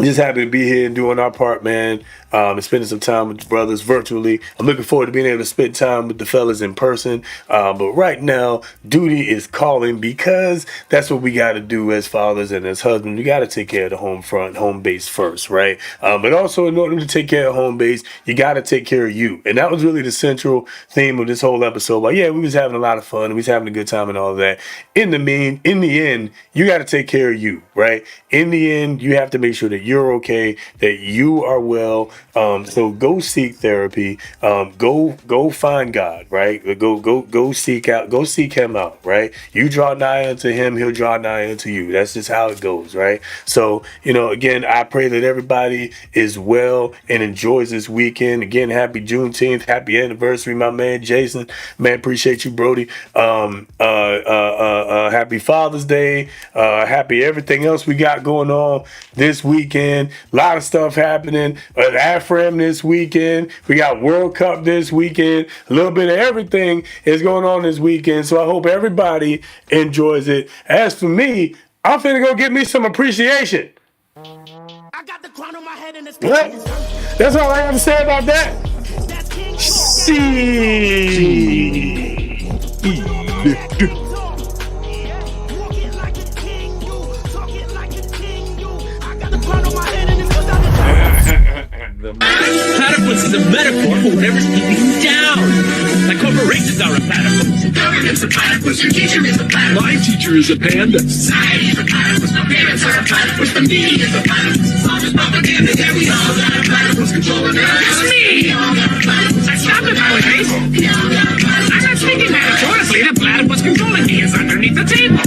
just happy to be here and doing our part, man, and spending some time with the brothers virtually. I'm looking forward to being able to spend time with the fellas in person. But right now, duty is calling because that's what we got to do as fathers and as husbands. We got to take care of the home base first, right? But also, in order to take care of home base, you got to take care of you. And that was really the central theme of this whole episode. But yeah, we was having a lot of fun and we was having a good time and all of that. In the end, you got to take care of you, right? In the end, you have to make sure that you're okay, that you are well. So go seek therapy. Go find God, right? Go seek him out, right? You draw nigh unto him, he'll draw nigh unto you. That's just how it goes, right? So, again, I pray that everybody is well and enjoys this weekend. Again, happy Juneteenth, happy anniversary, my man Jason. Man, appreciate you, Brody. Happy Father's Day. Happy everything else we got going on this weekend. A lot of stuff happening. AFRAM this weekend. We got World Cup this weekend. A little bit of everything is going on this weekend. So I hope everybody enjoys it. As for me, I'm finna go get me some appreciation. I got the crown on my head and it's What? That's all I have to say about that. Platypus is a metaphor for whatever's keeping you down. Like corporations are a platypus. Government's a platypus. Your teacher is a platypus. My teacher is a panda. Society is a platypus. My parents are a platypus. The media is a platypus. As long as propaganda, yeah, we all got a platypus controlling us. It's me. I stopped it nowadays. I'm not speaking metaphorically. The platypus controlling me is underneath the table.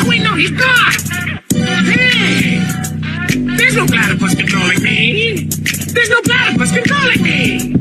Wait, no, he's gone. Hey, there's no platypus controlling me. There's no platypus controlling me!